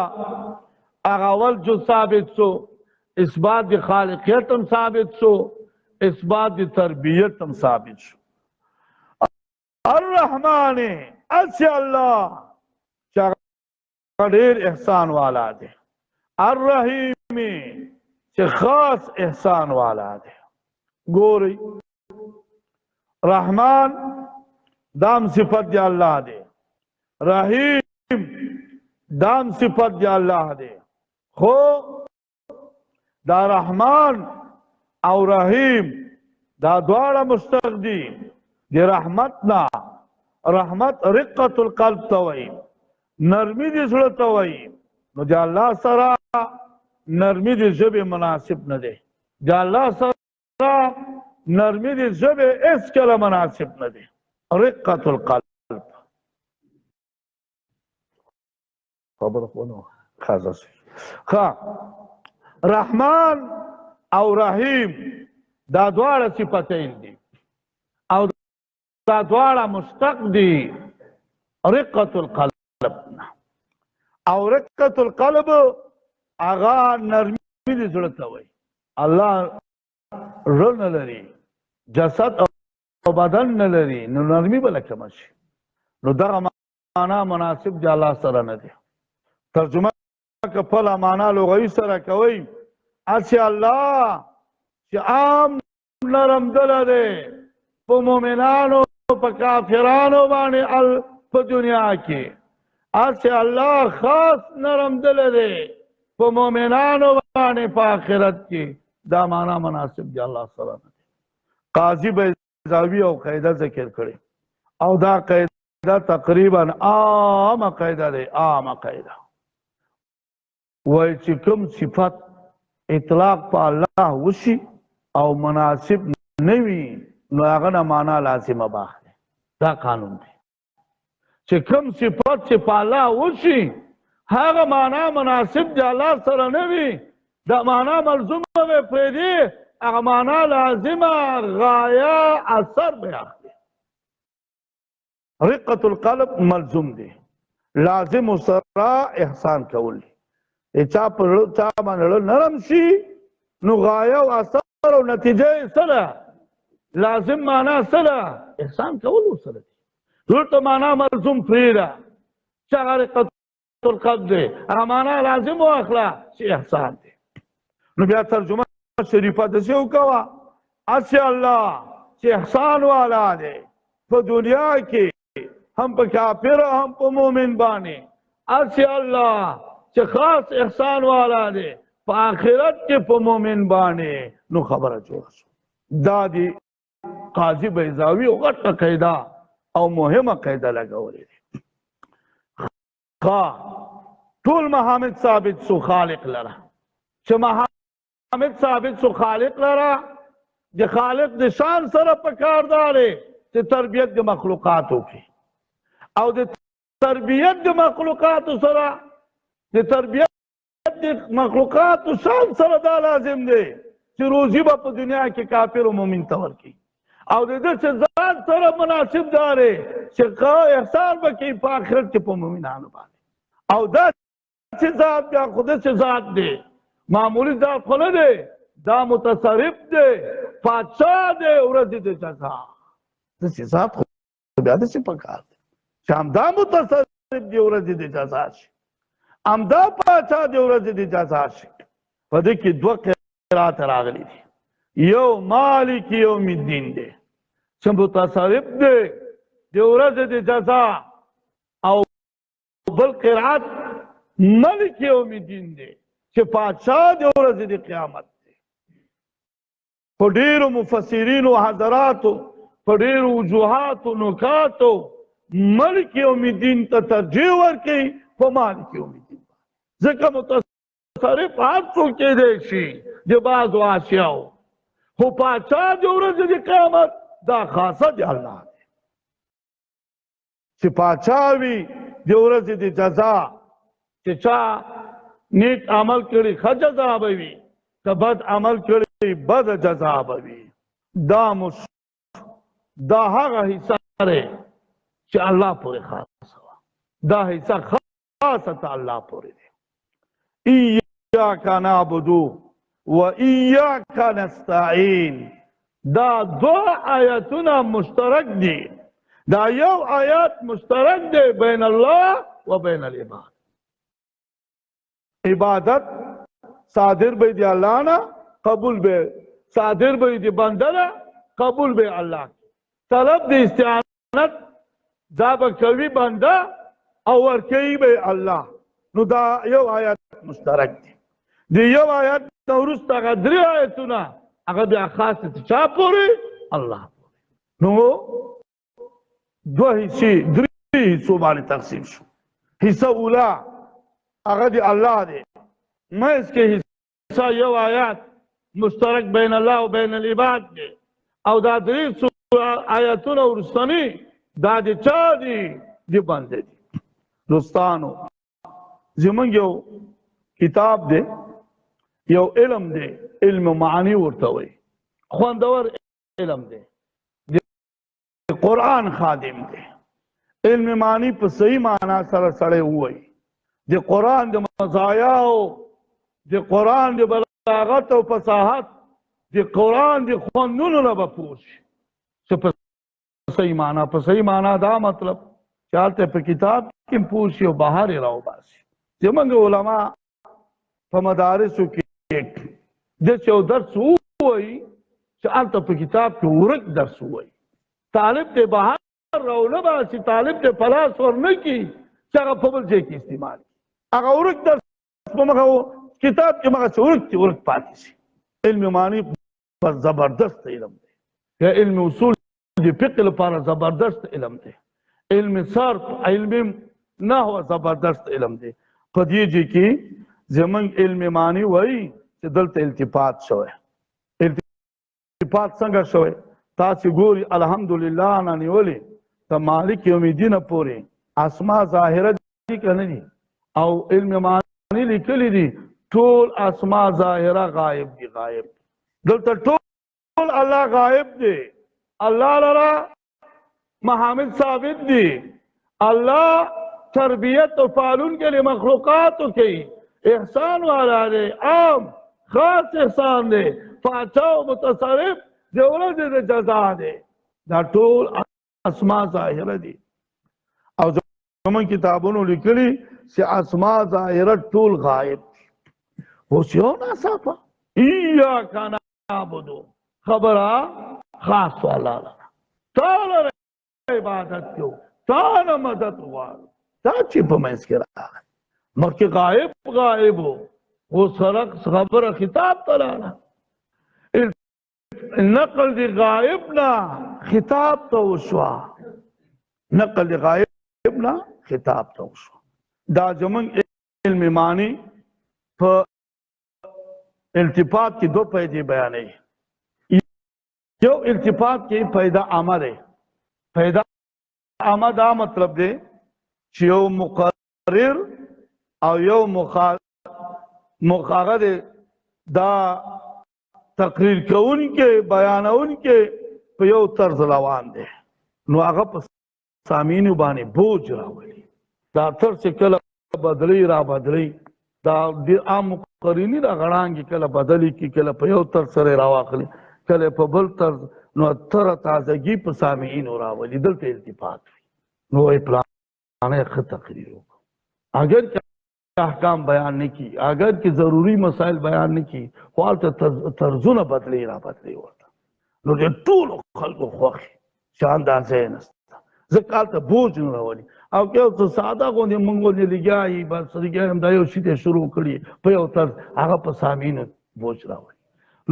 اغاول جو ثابت سو اثبات د خالقیت هم ثابت سو اثبات د تربیت هم ثابت شو الرحمن اسی الله ډیر احسان والا دی الرحیم چې خاص احسان والا دی ګوري رحمان دام صفت دی الله دی رحیم دام صفت دی الله دی خو دا رحمان او رحیم دا دواړه مشتق دي دی رحمتنا رحمت رقت القلب توئی نرمی دی زړه ته وایي نو د الله سره نرمی دی ژبې مناسب نه دی د الله سره نرمی دی ژبې هیڅ کله مناسب نه دی رقت القلب خبره خو نه خاصه ښه رحمان او رحیم دا دواړه صفتین دي او دا دواړه مشتق دي رقت القلب او رقت القلب اغا نرمی دی زړه ته وایي الله زړه نه لري جسد او بدن نه لري نو نرمی به لکه شي نو دغه معنا مناسب دی الله سره نه دی ترجمه که پله معنا لغوي سره کوئ اسی الله چې عام نرم دله دی په مؤمنانو په کافرانو باندې په دنیا کې اسی الله خاص نرم دل دی په مؤمنانو باندې په آخرت کې دا معنا مناسب دی الله سره نه قاضي بیضاوی او قاعده ذکر کړي او دا قاعده تقریبا عامه قاعده دی عامه قاعده وای چې کوم صفت اطلاق په الله وشي او مناسب نه وي نو هغه نه معنا لازمه باخلي دا قانون دی چې کوم صفت چې په الله وشي هغه معنا مناسب دی الله سره نه وي دا معنا ملزومه به پریدي هغه معنا لازمه غایه اثر به اخلي. رقة القلب ملزوم دی، لازم سره احسان کول دی. چا پر چا باندې نرم شي نو غایه او اثر او نتیجه سره لازم معنا سره احسان کول سره دی. ورته معنا ملزوم پریدا چې رقة القلب دی، هغه معنا لازم واخله چې احسان دی. نو بیا ترجمه شریفه داسې وکړه اسې الله چې احسان والا دی په دنیا کې هم په کافر هم په مؤمن باندې، اسې الله چې خاص احسان والا دی په آخرت کې په مؤمن باندې. نو خبره جوړه شو. دا دی قاضي بیضاوي غټه قاعده او مهمه قاعده لګولې ده. ټول محامد ثابت سو خالق لره، چې محامد ثابت سو خالق لره د خالق د شان سره پکار داري چې تربیت د مخلوقات وکړي، او د تربیت د مخلوقات سره د تربیت د مخلوقات شان سره دا لازم دی چې روزي به په دنیا کې کافر او مؤمن ته ورکړي، او د دې چې ذات سره مناسب داري چې احسان به کوي په آخرت کې په مؤمنانو باندې. او دا چې ذات بیا خود چې ذات دی، معمولی ذات خو نه دی، دا متصرف دی، پادشاه دی، ورځ د جزا. داسې ذات خو بیا داسې پکار دی چې همدا متصرف دی ورځ د جزا شي، همدا پادشاه دی ورځ د جزا شي. په دې کې دوه قرات راغلي دي، یو مالک یوم الدین دی چې متصرف دی د ورځ د جزا، او بل قرات ملک یوم الدین دی چې پادشاه د ورځ د قیامت دی. په ډیرو مفسرینو حضراتو په ډیرو وجوهاتو نکاتو ملک یوم الدین ته ترجیح ورکوي په مالک یوم الدین، ځکه متصرف هر څوک کېدی شي د بعضو اشیاو، خو پادشاه د ورځ د قیامت دا خاصه د الله دی چې پادشاه وي د ورځ د جزا، چې چا نیک عمل کړي ښه جزا به وي، که بد عمل کړي بد جزا به وي. دا هغه حصه دی چې الله پورې خاصه وه، دا حصه خاصه الله پورې دی. ایاک نعبدو و ایاک نستعین، دا دو آیتونه مشترک دي. دا یو آیات مشترک دی بین الله و بین العباد. عبادت صادر به دی الله نه، قبول به صادر به دی بنده نه، قبول به الله. طلب د استعانت دا به کوي بنده او ورکوي به الله. نو دا یو آیات مشترک دی. دی یو آیات نه وروسته هغه درې آیتونه هغه بیا خاص دي چا پورې؟ الله پورې. نو دوه حصې درې حصو باندې تقسیم شو. حصه اوله هغه دی الله دی، منځ کې حصه یو آیات مشترک بین الله و بین العباد دی، او دا درې آیاتونه وروستني دا د چا دي؟ د بنده دي. دوستانو زمونږ یو کتاب دی، یو علم دی، علم معانی ورته وایي، خوندور علم دی، د قرآن خادم دی. علم معانی په صحیح معنا سره سړی ووایي، د قرآن د مزایاو، د قرآن د بلاغت او فصاحت، د قرآن د خوندونو نه به پوه شي چې په صحیح معنا. په صحیح معنا دا مطلب چې هلته په کتاب کې پوه شي او بهر یې راوباسي. زموږ علما په مدارسو کې داسې یو درس ووایي چې هلته په کتاب کې ورک درس ووایي، طالب ته بهر راونه باسي، طالب ته په لاس ورنه کړي چې هغه په بل ځای کې استعمال کړي. هغه ورک درس په مخه کتاب کې مغه ورک پاتې شي. علم معنی پر زبردست علم دی، یا علم اصول د فقه لپاره زبردست علم دی، علم صرف، علم نحو زبردست علم دی. په دې ځای کې زمونږ علم معنی وایي چې دلته التفات شوی. التفات څنګه شوی؟ تاسو ګوري الحمدلله نه نیولې ته مالک یوم الدین پورې اسماء ظاهره دي که نه دي، او علم معنی لیکلی دي ټول اسما ظاهره غائب دي. غائب دلته ټول الله غائب دی. الله لرا محامد ثابت دی. الله تربیت و فعلون کے لیے مخلوقات کی احسان والا دے. عام خاص احسان دے. فاچا و متصرف جورا دے جزا دے. دا ټول اسما ظاهره دي. او زمون کتابونو لیکلي چې اسما ظاهره ټول غائب دي. اوس یو ناڅاپه ایاک نعبد خبره خاص والا تعالی عبادت کو تعالی مدد غواړو. دا چې په منځ کې راغی مخکې غائب و اوس خبره خطاب ته راغله. نقل دی غائب نا خطاب ته وشوه. نقل دی غائب نا خطاب ته وشوه. دا زمونږ علم معنی په التفات کې دو پیدې بیانوي. یو التفات کې پیدا عامه دی. پیدا عامه دا مطلب دی چې یو مقرر او یو مخاغه دی دا تقریر کون کې بیانون کې په یو طرز روان دی. نو هغه په سامعینو باندې بوج راولي. دا طرز کله بدلی را بدلی دا ډېر عام مقررینی را غړانګي کله بدلی کې کله په یو طرز سره راواخلي کله په بل طرز. نو تر تازگی په سامعینو راولي. دلته التفات وي. نو یې پلانه ښه تقریر وکړو. اگر که احکام بیان نه کی اگر که ضروری مسائل بیان نه کی خو هلته طرزونه بدلی را بدلی ورته. نو د ټولو خلکو خوښي چې اندازه یې نسته ځکه هلته بوج نه راولي. او که یو څه ساده غوندې موږ غوندې لګیا بس لګیا یم دا یو شي ته شروع کړي په یو طرز هغه په سامعینو بوج راولي.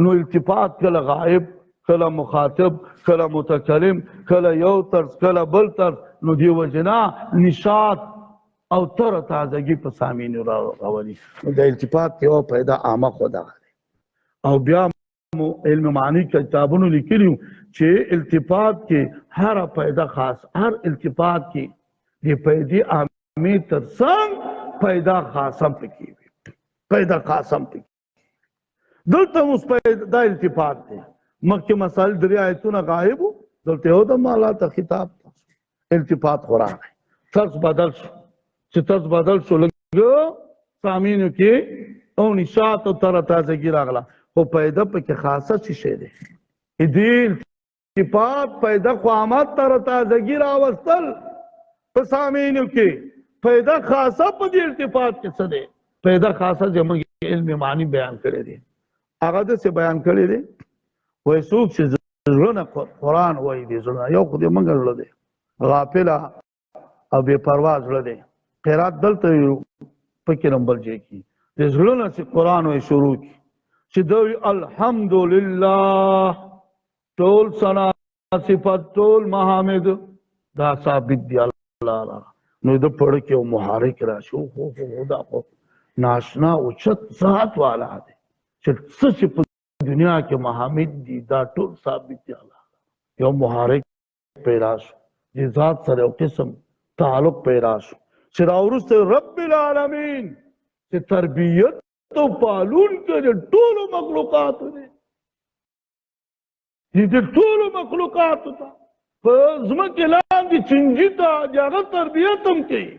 نو التفات کله غائب کله مخاطب کله متکلم کله یو طرز کله بل طرز. نو دی وجنا نشاط او تر تازگی په سامعینو راولي. نو د التفات کې یو پیدا عامه خدا دی. او بیا علم معنی کتابونو لیکلي چې التفات کې هر پیدا خاص هر التفات کې د پیدې عامې تر څنګ پیدا خاصم پکې وي. پیدا خاصم پکې دلته اوس دا التفات دی. مخکې مسائل درې آیتونه غایب وو دلته یو د مالا ته خطاب التفات خو راغی. طرز بدل شو. چې طرز بدل شو لږ سامعینو کې او نشاط او تر تازگی راغله. خو پیدا پکې خاصه څه شی دی. دې التفات پیدا خو عامت تر تازگی راوستل په سامعینو کې. پیدا خاصه په دې التفات کې څه دی. پیدا خاصه زموږ علم معنی بیان کړی دی. هغه داسې بیان کړی دی وایي څوک چې زړه قرآن وایي دی زړه یو خو دې موږ زړه دی غافله او بې پروا زړه دی. قرات دلته پکې نمبر ځای کې د زړه نه چې قرآن وایي شروع کړي چې دوی الحمدلله ټول ثنا صفت ټول محامد دا ثابت دی الله را. نو د پړ کې یو محرک راشي خو دا خو ناشنا اوچت ذات والا دی چې څه چې په دنیا کې محامد دي دا ټول ثابت دی الله. یو محرک پیدا شو د ذات سره یو قسم تعلق پیدا شو چې راوروسته رب العالمین چې تربیت او پالون کې د ټولو مخلوقاتو دی. د ټولو مخلوقاتو ته په ځمکې لاندې چنجي ته د هغه تربیت هم کوي.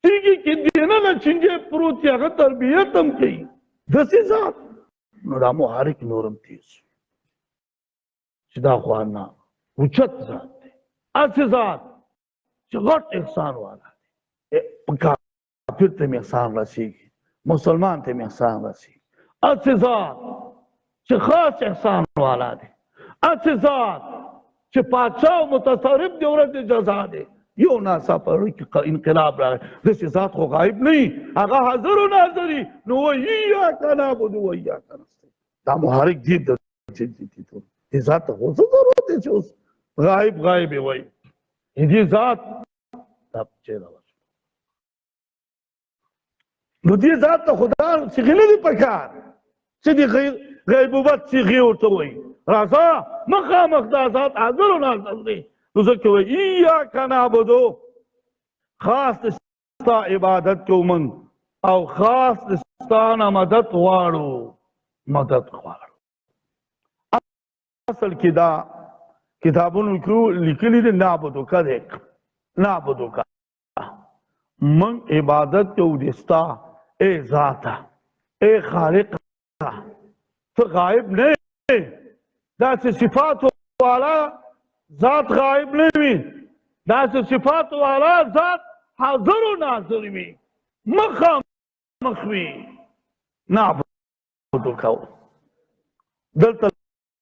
تیږې کې دننه چنجی پروت دی هغه تربیت هم کوي. داسې ذات نو دا محرک نورم تیز چې دا خو نه اوچت ذات دی. هسې ذات چې غټ احسان والا دی. کافر ته مې احسان رسېږي مسلمان ته مې احسان رسېږي. هسې ذات چې خاص احسان والا دی. هسې ذات چې پادشاه او متصرف دی ورځ جزا دی. یو ناڅاپه انقلاب راغی. داسې ذات خو غایب نه وي هغه حاضر و ناظري. نو وایاک نعبد و ایاک نستعین. دا محرک دی د دې ذات ته خو څه ضرورت دی چې اوس غایب یې وایي. دې ذات دا چېرې وشو. نو دې ذات ته خدا صیغې نه دي پکار چې د غیبوبت صیغې ورته وایي. راځه مخامخ دا ذات حاضر و ناظر دی. نو ځکه وایي ایاک نعبدو خاص د ستا عبادت کوو موږ او خاص ستانه مدد غواړو، مدد غواړو. اصل کې دا کتابونو کې لیکلي دي نعبدک دی، نعبدک من عبادت کوو د ستا اے ذاته، اے خالق ته غائب نه یې. داسې صفات والا ذات غائب نه وي، داسې صفات والا ذات حاضر و ناظر وي، مخامخ وي. نعبدک دلته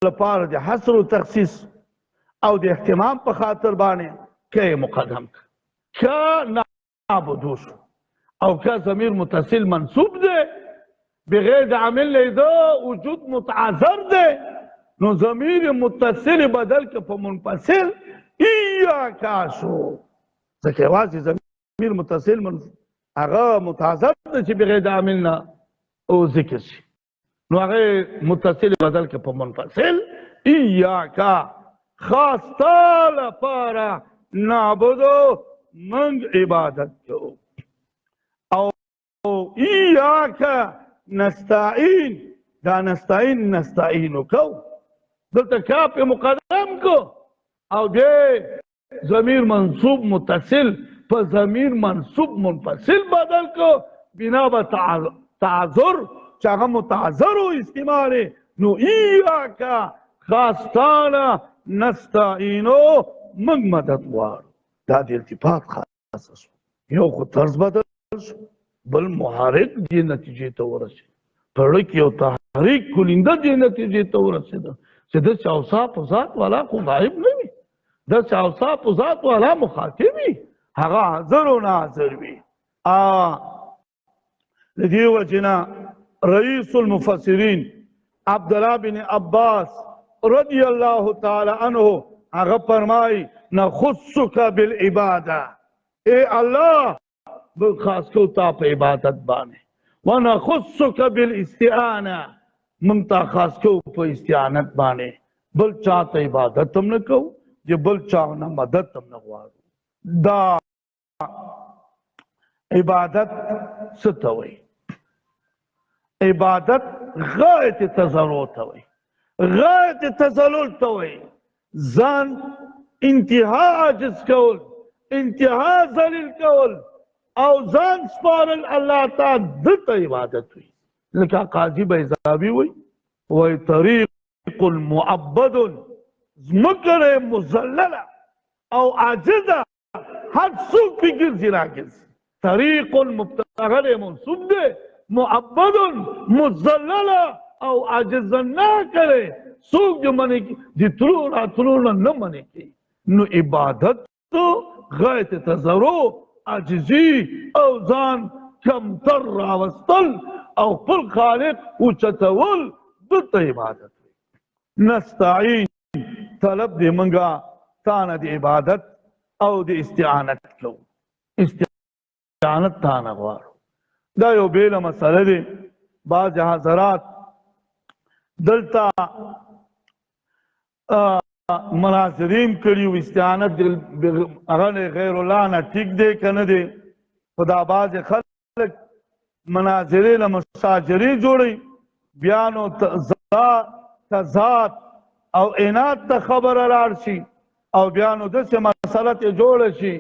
لپاره د حصر و تخصیص او د اهتمام په خاطر باندې که مقدم که نعبدو شو، او که ضمیر متصل منصوب دی بغیر د عامل لیدو وجود متعذر دی، نو ضمیر متصل بدل که په منفصل ایاکا شو. ځکه یوازې ضمیر متصل هغه متعذر دی چې بغیر د عامل نه او ذکر شي، نو هغه متصل بدل که په منفصل ایاکا خاص تا لپاره نعبدو من عبادت کو، او ایاکا نستعین دا نستعین نستعینو کو، دلته کا په مقدم کو او دې ضمیر منصوب متصل په ضمیر منصوب منفصل بدل کو بنا به تعذر چې هغه متعذر و استعمال، نو ایاکا خاصتانا نستعینو من مدد غواړو. دا د التفات خاصه شو، یو خو طرز بدل شو، بل محرک دې نتیجې ته ورسېد، پړک یو تحریک کلنده دې نتیجې ته ورسېده چې داسې اوصاف و ذات والا خو غایب نه وي، داسې اوصاف و ذات والا مخاطب وي، هغه حاضر و ناظر وي. د دې وجې نه رئیس المفسرین عبدالله بن عباس رضی الله تعالی عنہ هغه فرمای نخصک بالعباده، اے الله بل خاص کو تا په عبادت باندې، ونخصک بالاستعانه من تا خاص کو په استعانت باندې، بل چاته عبادت هم نه کو چې بل چا نه مدد هم نه غواړو. دا عبادت څه ته وایي؟ عبادت غایت تضرع ته وایي، غایت تذلل ته وایي، ځان انتها عاجز کول، انتها ذلیل کول او ځان سپارل الله ته، دته عبادت وي. لکه قاضي بیضاوي وایي طریق معبد ځمکه مذلله او عاجزه، هر څوک پې ګرځي راګرځي. طریق مبتغل منصوب دی، معبد مذلله او عاجز نه کرے، څوک د منې د تلو راتلو نه منې کوي. نو عبادت تو غایت تضرع، عاجزي او ځان کمتر راوستل او خپل خالق اوچتول، دته عبادت وي. نستعین طلب دې منګه تانه د عبادت او د استعانت کوو، استعانت تانه غواړو. دا یو بیله مسله دی. بعض حضرات دلته مناظرین کړي و استعانت هغه غیر الله نه ټیک دی که نه دی، خو دا بعض خلک مناظرې له مساجرې جوړوي، بیا نو تضاد او عناد ته خبره لاړ شي، او بیا نو داسې مسله ترې جوړه شي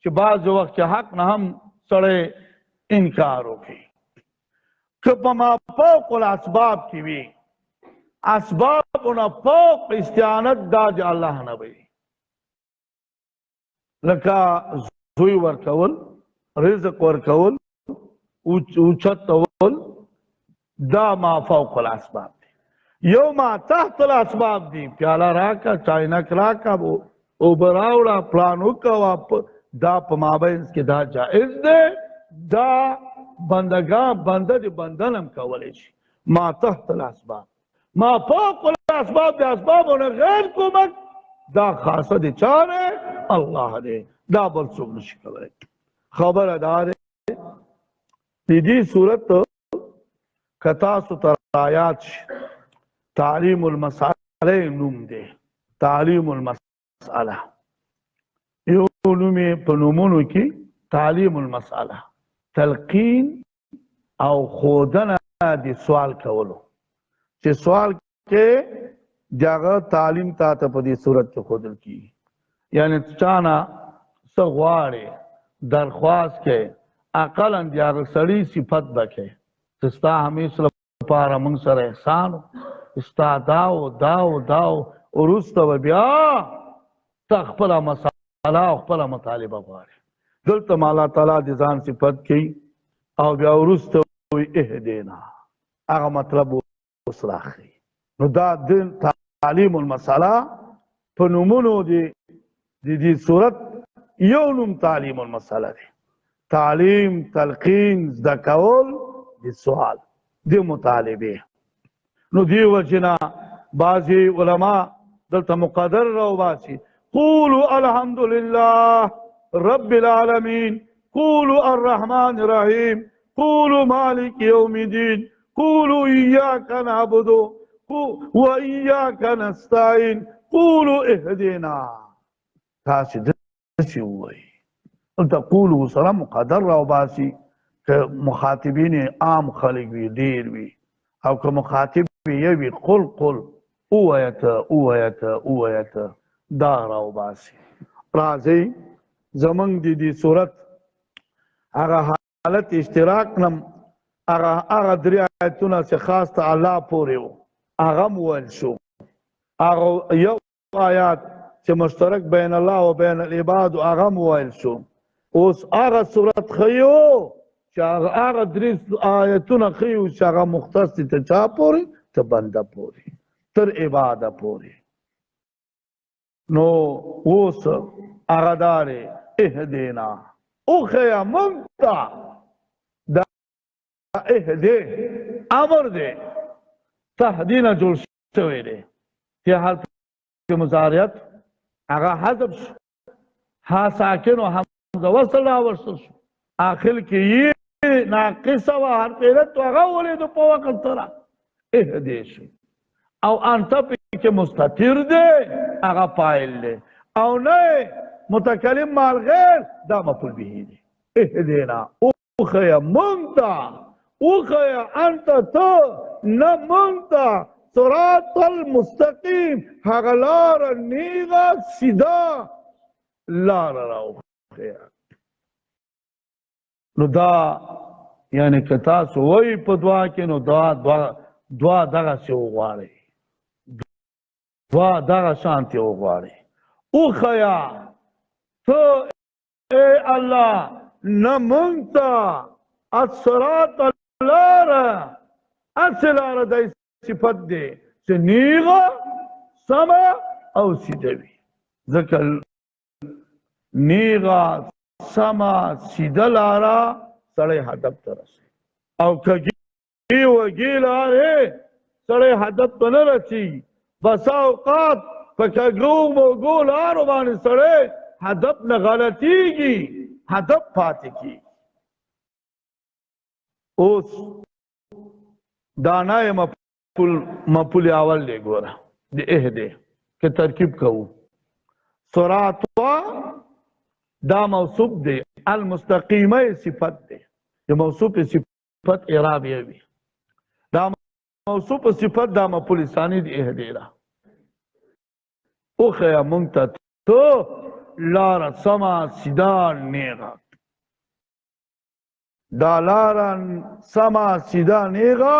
چې بعض وخت کې حق نه هم سړی انکار وکړي. که په مافوق الاسباب کې وي، اسبابونه فوق استعانت دا د الله نه وي، لکه زوی ورکول، رزق ورکول، اوچتول، دا ما فوق الاسباب دي. یو ما تحت الاسباب دي، پیاله راکا، چاینک راکا، اوبه راوړه، پلان وکوه، دا په مابینځ کې دا جائز دی، دا بندگان بنده دی بندنم کولی شي. ما تحت الاسباب، ما فوق الاسباب دی اسبابونه غیر کومک، دا خاصه دی چاره الله دی، دا بل څوک نشي کولی. خبره دا دی د دې صورت که تاسو ته آیات شي، تعلیم المسأله نوم دی، تعلیم المسأله یو نوم یې په نومونو کې تعلیم المسأله، تلقین او خودنه د سوال کولو چې سوال کې دغه تعلیم تا ته په دې صورت کې خودل کی یعنی چانا څه غواړي درخواست کې عقلا دغه سړی صفت بکې چې ستا همیشه لپاره موږ سره احسان ستا داو ورسته بیا تخپل مساله او خپل مطالبه غواړي دلته الله تعالی د ځان صفت کوي او بیا ورسته وي اهدینا هغه مطلب وسراخي نو دا د تعلیم المساله په نومونو دې صورت یو نوم تعلیم المساله دی تعلیم تلقین زده کول د سوال د مطالبه نو دی وجنا بعضی علما دلته مقدر راو باسي قولوا الحمد لله رب العالمين قولوا الرحمن الرحيم قولوا مالك يوم الدين قولوا إياك نعبد وإياك نستعين قولوا اهدنا تاسي دسي وي تقولوا سلام مقدر راو باسي كمخاطبين عام خلق وي دير وي او كمخاطب يوي قل اويت دا راو باسي راځي زمنګ دي صورت هغه حالت اشتراک نم هغه درې آیتونه چې خاص ته الله پورې وو هغه وویل شو هغه یو آیات چې مشترک بین الله و بین العباد هغه وویل شو اوس هغه صورت خیو چې هغه درې آیتونه خیو چې هغه مختص دي ته چا پورې ته بنده پورې تر عباده پورې نو اوس هغه دارې اهدینا اوخیا منتا دا اهدی امر دی تهدینا جوړ شوی دی چې حالت مضارعت هغه حذف شو ها ساکن او حمزه وصل راوستل شو اخر کې یې ناقصه و حرف علت هغه ولید په وخت سره اهدی شو او انت کې مستتر دی هغه فاعل دی او نه متکلم مع الغیر دا مفعول به دی اهدینا اوخیا منتا اوخیا انت تو نه منتا صراط المستقیم هغه لار نیغه سیدا لار راوخیا نو دا یعنی که تاسو وایي په دعا کې نو دعا دغسې وغواړئ دعا دغه شانتې وغواړئ اوخیا تو اے اللہ نمونتا الصراط لارا اصلارا دا صفت دے سنیغا سما او سیدوی ذکر نیغا سما سیدلارا سڑے حدب ترسے او کگی وگی لارے سڑے حدب تنرسی بسا اوقات پکگو موگو لارو بانی سڑے هدف نه غلطیږي هدف پاتې کی اوس دانای مفعول اول دی ګوره د اهدی کې ترکیب کوو صراط دا موصوف دی المستقیمه صفت دی د موصوف صفت اعراب یوي دا موصوف صفت دا مفعول ثانی دی اهدی را اوخیا مونږ ته لارا سما سیدا نیغا دا لارا سما سیدا نیغا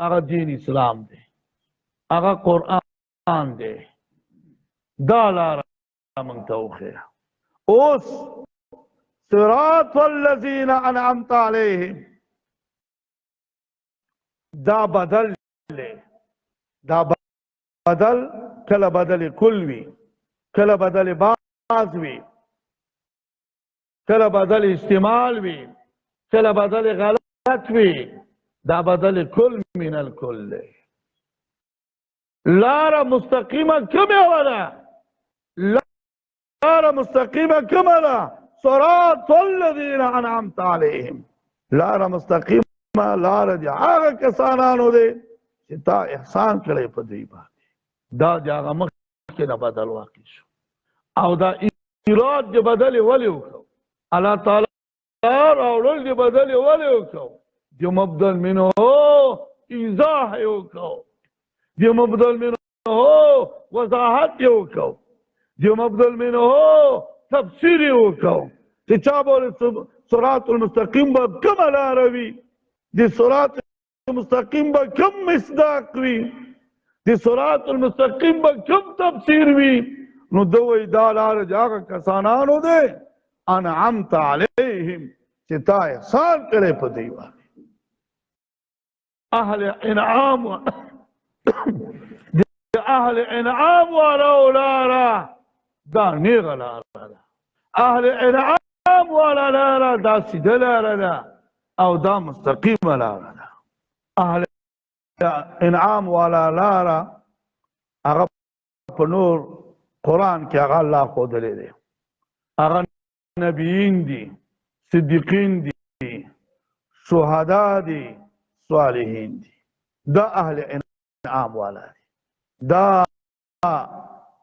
اگا دین اسلام دے اگا قرآن دے دا لارا منگتا خیر اوس صراط والذین انعمت علیہم دا بدل لے دا بدل کل بدل کلوی کله بدل باز وی کله بدل استعمال وی کله بدل غلط وی دا بدل کل من الکل لار مستقیمه کمه ولا لار مستقیمه کمه ولا صراط الذین انعمت علیهم لار مستقیمه لار دی هغه کسانانو دی چې تا احسان کړی په دوی باندې دا هغه مخکې نه بدل واقع شو او دا ایراد دی بدل ولی وکړو الله تعالی راوړل دی بدل ولی وکړو جو مبدل منه ایضاح یو کو، جو مبدل منه وضاحت یو کو، جو مبدل منه تفسیر یو کو چې چا بوله صراط المستقیم به کومه لاره وي، د صراط المستقیم به کوم مصداق وي، د صراط المستقیم به کوم تفسیر وي. نو ده وایي دا لاره د هغه کسانانو دی انعمت علیهم چې تا احسان کړی په دوی باندې. اهل انعام د اهل انعام والا لاره دا نیغه لاره ده، اهل انعام والا لاره دا سیده لاره ده او دا مستقیمه لاره ده. اهل انعام والا لاره هغه په نور قرآن کې هغه الله ښودلی دی، هغه نبیین دي، صدیقین دي، شهدا دي، صالحین دي. دا اهل انعام والا دي، دا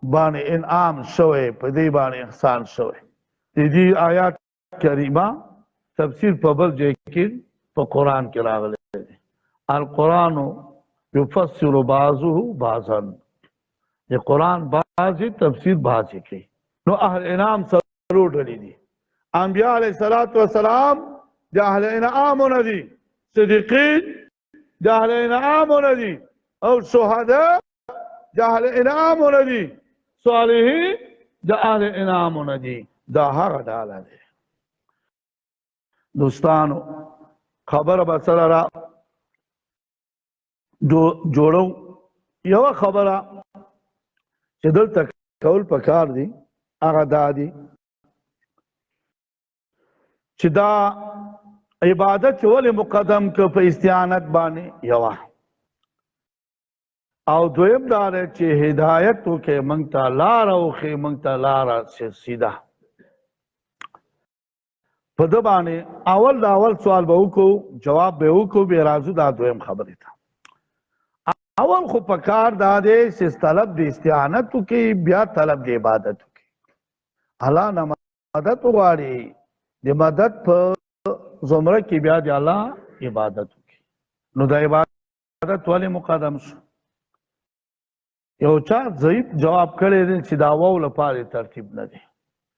باندې انعام شوی، په دې باندې احسان شوی. د دې آیات کریمه تفسیر په بل ځای کې په قرآن کې راغلی دی. القرآن یفسر بعضه بعضا، د قرآن بعضی تفسیر بعضی کوي. نو اهل انعام څلور ډلې دي. انبیاء علیه الصلاة والسلام د اهل انعامونه دي، صدیقین د اهل انعامونه دي، او شهدا د اهل انعامونه دي، صالحین د اهل انعامونه دي. دا هغه ډله دی. دوستانو خبره به سره را جوړو. یوه خبره چې دلته کول پکار دي هغه دا دي چې دا عبادت ولې مقدم که په استعانت باندې یوه، او دویم دا دی چې هدایت وکړي موږ ته، لاره وښیي موږ ته لاره سیده. په ده باندې اول دا اول سوال به وکړو، جواب به وکړو، بیا راځو دا دویم خبرې ته. اول خو پکار دا دی چې طلب د استعانت وکړي، بیا طلب د عبادت وکړي. الله نه مدد وغواړي، د مدد په زمره کې بیا د الله عبادت وکړي. نو د عبادت ولې مقدم شو؟ یو چا ضعیف جواب کړی دی چې دا واو لپاره ترتیب نه دی،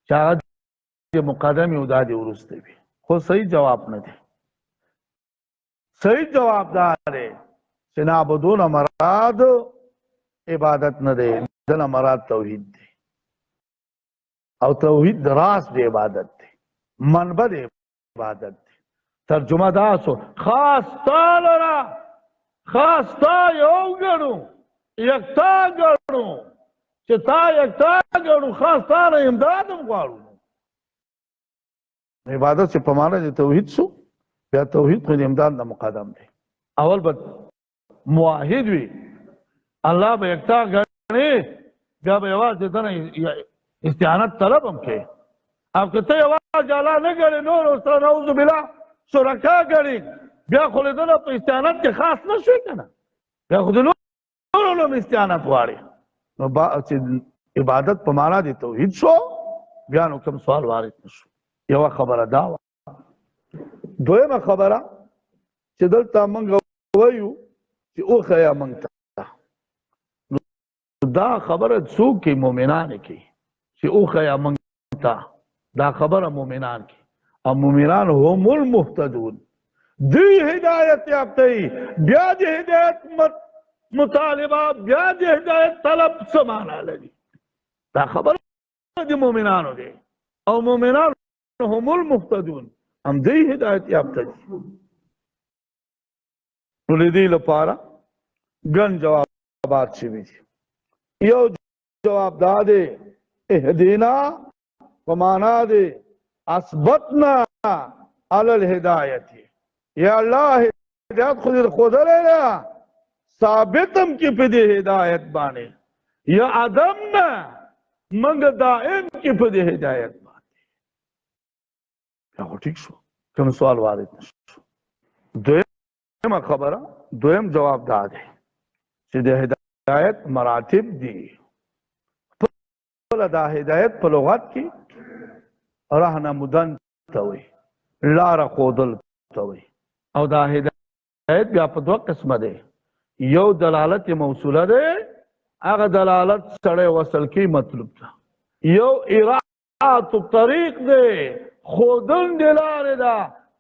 چې هغه مقدم یو دا دی وروسته وي، خو صحیح جواب نه دی. صحیح جواب دا دی چې نعبدون مراد عبادت نه دی، دنه مراد توحید دی، او توحید راس د عبادت دی، منبع د عبادت دی. ترجمه دا سو خاص تا لرا، خاص تا یو ګڼو، یکتا ګڼو، چې تا یکتا ګڼو، خاص تا نه امداد هم غواړو. عبادت چې په معنا د توحید شو، بیا توحید خو د امداد نه مقدم دی. اول به موحد وي، الله به یکتا ګڼي، بیا به یوازې دنه استعانت طلب هم کوي. او که ته یوازې الله نه ګڼې، نور ورسره نعوذ بالله شرکا ګڼي، بیا خو له دنه په استعانت کې خاص نه شوې که نه، بیا خو د نورو نه استعانت غواړي. نو چې عبادت په معنا د توحید شو، بیا نو کوم سوال وارد نه شو. یوه خبره دا وه. دویمه خبره چې دلته موږ وایو چې وښیه موږ ته، دا خبره څوک کوي؟ مؤمنان کوي چې وښیه موږ ته. دا خبره مؤمنان کوي، او مؤمنان هم المهتدون، دوی هدایت یافته وي. بیا د هدایت مطالبه، بیا د هدایت طلب څه معنا لري؟ دا خبره د مؤمنانو دی، او مؤمنان هم المهتدون، هم دوی هدایت یافته دي. نو د دې لپاره ګڼ جوابات شوي دي. یو جواب دا دی اهدنا په معنا دی اثبتنا علی الهدایت، یا الله هدایت خو دې ښودلی ده، ثابت هم کې په دې هدایت باندې، یا عدم نه موږ دائم کې په دې هدایت باندې. خو ټیک شو، کوم سوال وارد نه شو. دویمه خبره، دویم جواب دا دی چې د هدایت مراتب دي. دا هدایت په لغت کې رهنمودن ته وایي، لاره ښودل ته وایي، او دا هدایت هدایت بیا په دوه قسمه دی. یو دلالت موصوله دی، هغه دلالت سړی وصل کی مطلوب ته. یو اراعات الطریق دی، خودن د لارې ده،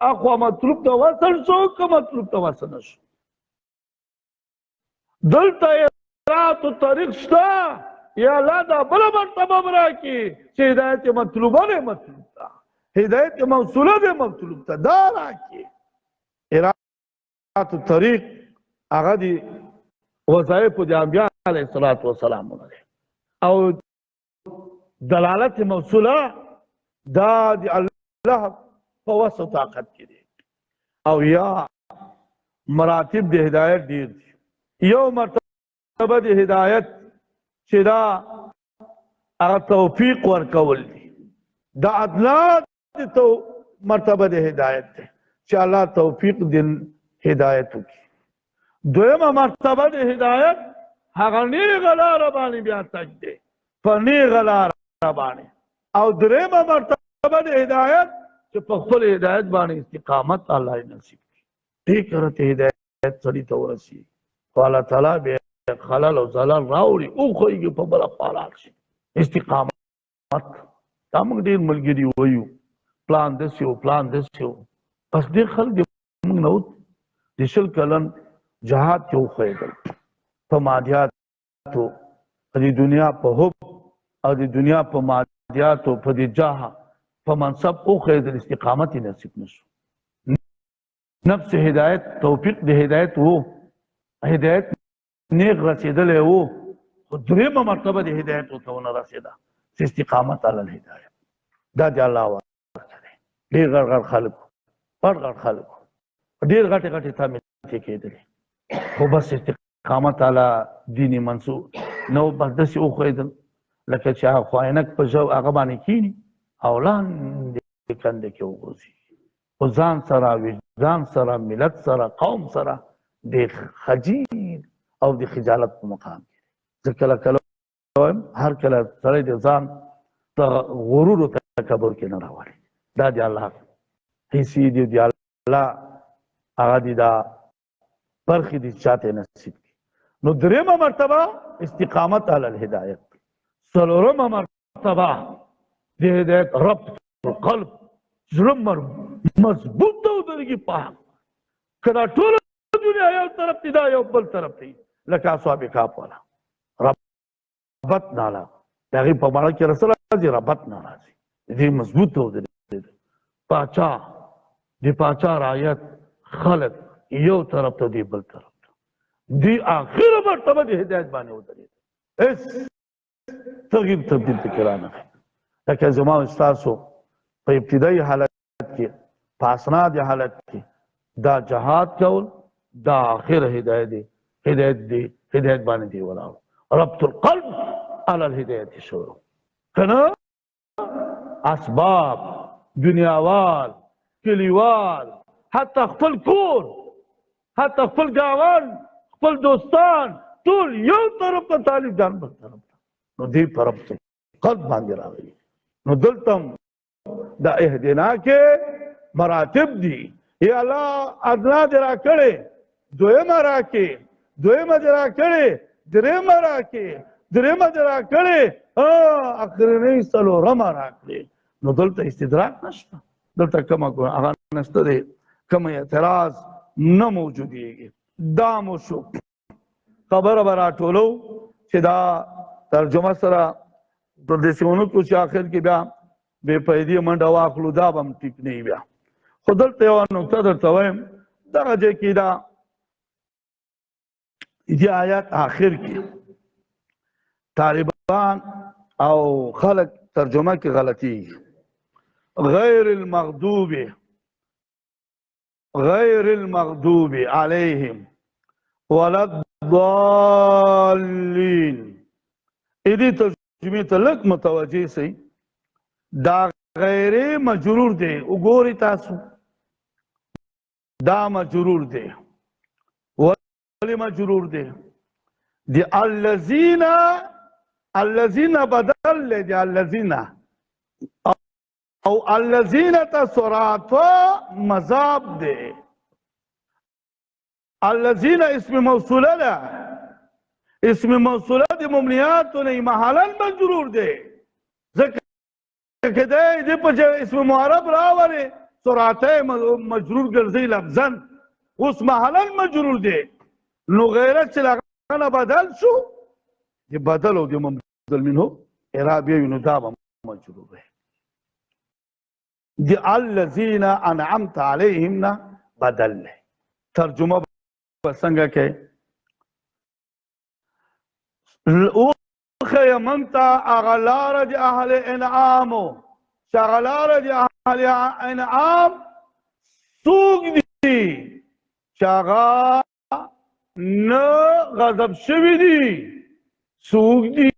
اخوا مطلوب ته وصل شو که مطلوب ته وصل نشو. دلته اراعات الطریق شته، یا الله دا بله مرتبه هم راکړي چې هدایت مطلوبه دی مطلوب ته، هدایت موصوله دی مطلوب ته، دا راکړي. اراعات الطریق هغه د وظایفو د انبیا علیه الصلاة والسلام دی، او دلالت موصوله دا د الله په وس او طاقت کې دی. او یا مراتب د هدایت ډیر دي. یو مرتبه د هدایت چې دا هغه توفیق ورکول دي، دا ادنا مرتبه د هدایت دی چې الله توفیق د هدایت وکړي. دویمه مرتبه د هدایت هغه نیغه لاره باندې بیا تګ دی، په نیغه لاره باندې. او دریمه مرتبه د هدایت چې په خپل هدایت باندې استقامت الله یې نصیب کړي. دې کرته هدایت سړي ته ورسي، خو الله تعالی به خلل او زلل راوړي، وښیږي په بله خوا لاړ شي. استقامت دا موږ ډېر ملګري وایو پلان داسې و پلان داسې و، بس ډېر خلک موږ نه د 20 کلن جهاد کې وښودل، په مادیاتو، په د دنیا په حب او د دنیا په مادیاتو، په د جاه په منصب وښودل، استقامت یې نصیب نشو. نفس هدایت توفیق د هدایت و، هدایت نیغ رسېدلی و، خو دریمه مرتبه د هدایت ورته ونه رسېده چې استقامت علی الهدایت. دا د الله ورکړه دی. ډېر غټ غټ خلک وو، غټ غټ خلک وو، ډېر غټې غټې تامې کېدلې، خو بس استقامت علی دین منصور نو، بس داسې وښودل لکه چې هغه خوینک په ژو هغه باندې کښېني او لاندې کنده کې وغورځي. خو ځان سره، وجدان سره، ملت سره، قوم سره د خجیر او د خجالت په مقام کې. زه کله کله وایم هر کله سړی د ځان ته غرور او تکبر کې نه راولي، دا د الله حیثیت دی، د الله هغه دي، دا برخې دي چاته نصیب کړي. نو دریمه مرتبه استقامت علی الهدایت. څلورمه مرتبه د هدایت ربط القلب، زړه مضبوط ودرېږي په حق. که دا ټوله دنیا یو طرف ته دا یو بل طرف ته لکه اصحاب کهف والا ربط نالا د هغې په باره کې رسول راځي، ربط نه راځي، دې مضبوط ودرېږي. پاچا د پاچا رعیت خلق یو طرف ته دی بل طرف ته، دی آخره مرتبه د هدایت باندې ودرېده، هېڅ تغییر تبدیل پکې رانغی. لکه زما ستاسو په ابتدایي حالت کې، په اسناد حالت کې دا جهاد کول، دا آخر هدایت دی، هدایت باندې دی ولاړ. ربط القلب علی الهدایت شروع کنه. اسباب، دنیاوال، کلیوال، حتی خپل کور، حتی خپل گاون، خپل دوستان، ټول یو طرف ته، طالب جان بل طرف ته، نو دی په ربط القلب باندې راغلی. نو دلته دا اهدنا کې مراتب دي. یا الله ادنا دې راکړې، دویمه راکړې، دویمه دې راکړې، درېیمه راکړې، درېیمه دې راکړې، اخرنۍ څلورمه راکړې. نو دلته استدراک نشته، دلته کومه هغه نشته دی، کوم اعتراض نه موجودېږي. دا مو شو خبره به راټولو چې دا ترجمه سره پر داسې ونه کړو چې آخر کې بیا بې فایدې منډه واخلو، دا به هم ټیک نه وي. بیا خو دلته یوه نکته درته وایم، دغه ځای کې دا دې آیات آخر کې طالبان او خلک ترجمه کې غلطېږي. غیر المغضوب علیهم ولا الضالین. دې ترجمې ته لږ متوجه سئ. دا غیر مجرور دی، وګورئ تاسو دا مجرور دی. ولې مجرور دی؟ دی الذین بدل دی، الذین او الذین ته سرعت مذاب دی. الذين اسم موصوله ده، اسم موصوله د ممنیات نه محلا مجرور دی، ځکه کده دې په اسم معرب راوړي سرعته مجرور ګرځي لفظا، اوس محلا مجرور دی، نو غیرت چې لغه بدل شو دی، بدل او دی مبدل منه اعرابي نو دا مجرور دی. دی الذين انعمت عليهم نه بدل له ترجمه څنګه کې اوخه منتا اغلار دی اهل انعامو شغلار دی اهل انعام سوق دی شغا نه غضب شوی دی، سوق دی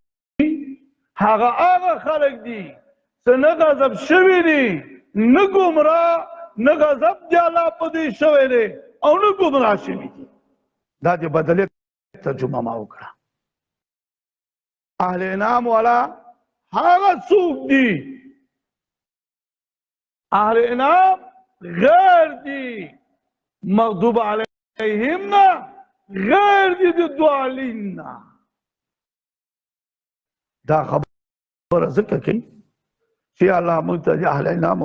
هغه خلق دی چې نه غضب شوی دی، نه ګمراه نه غضب دی الله په دې شوی دی او نه ګمراه شوی دی. دا د بدلې ترجمه ما وکړه. اهل انعام والا هغه څوک دي، اهل انعام غیر دي مغضوب علیهم نه، غیر دي د ضالین نه. دا خبره ذکر کوي چې الله موږ ته اهل انعام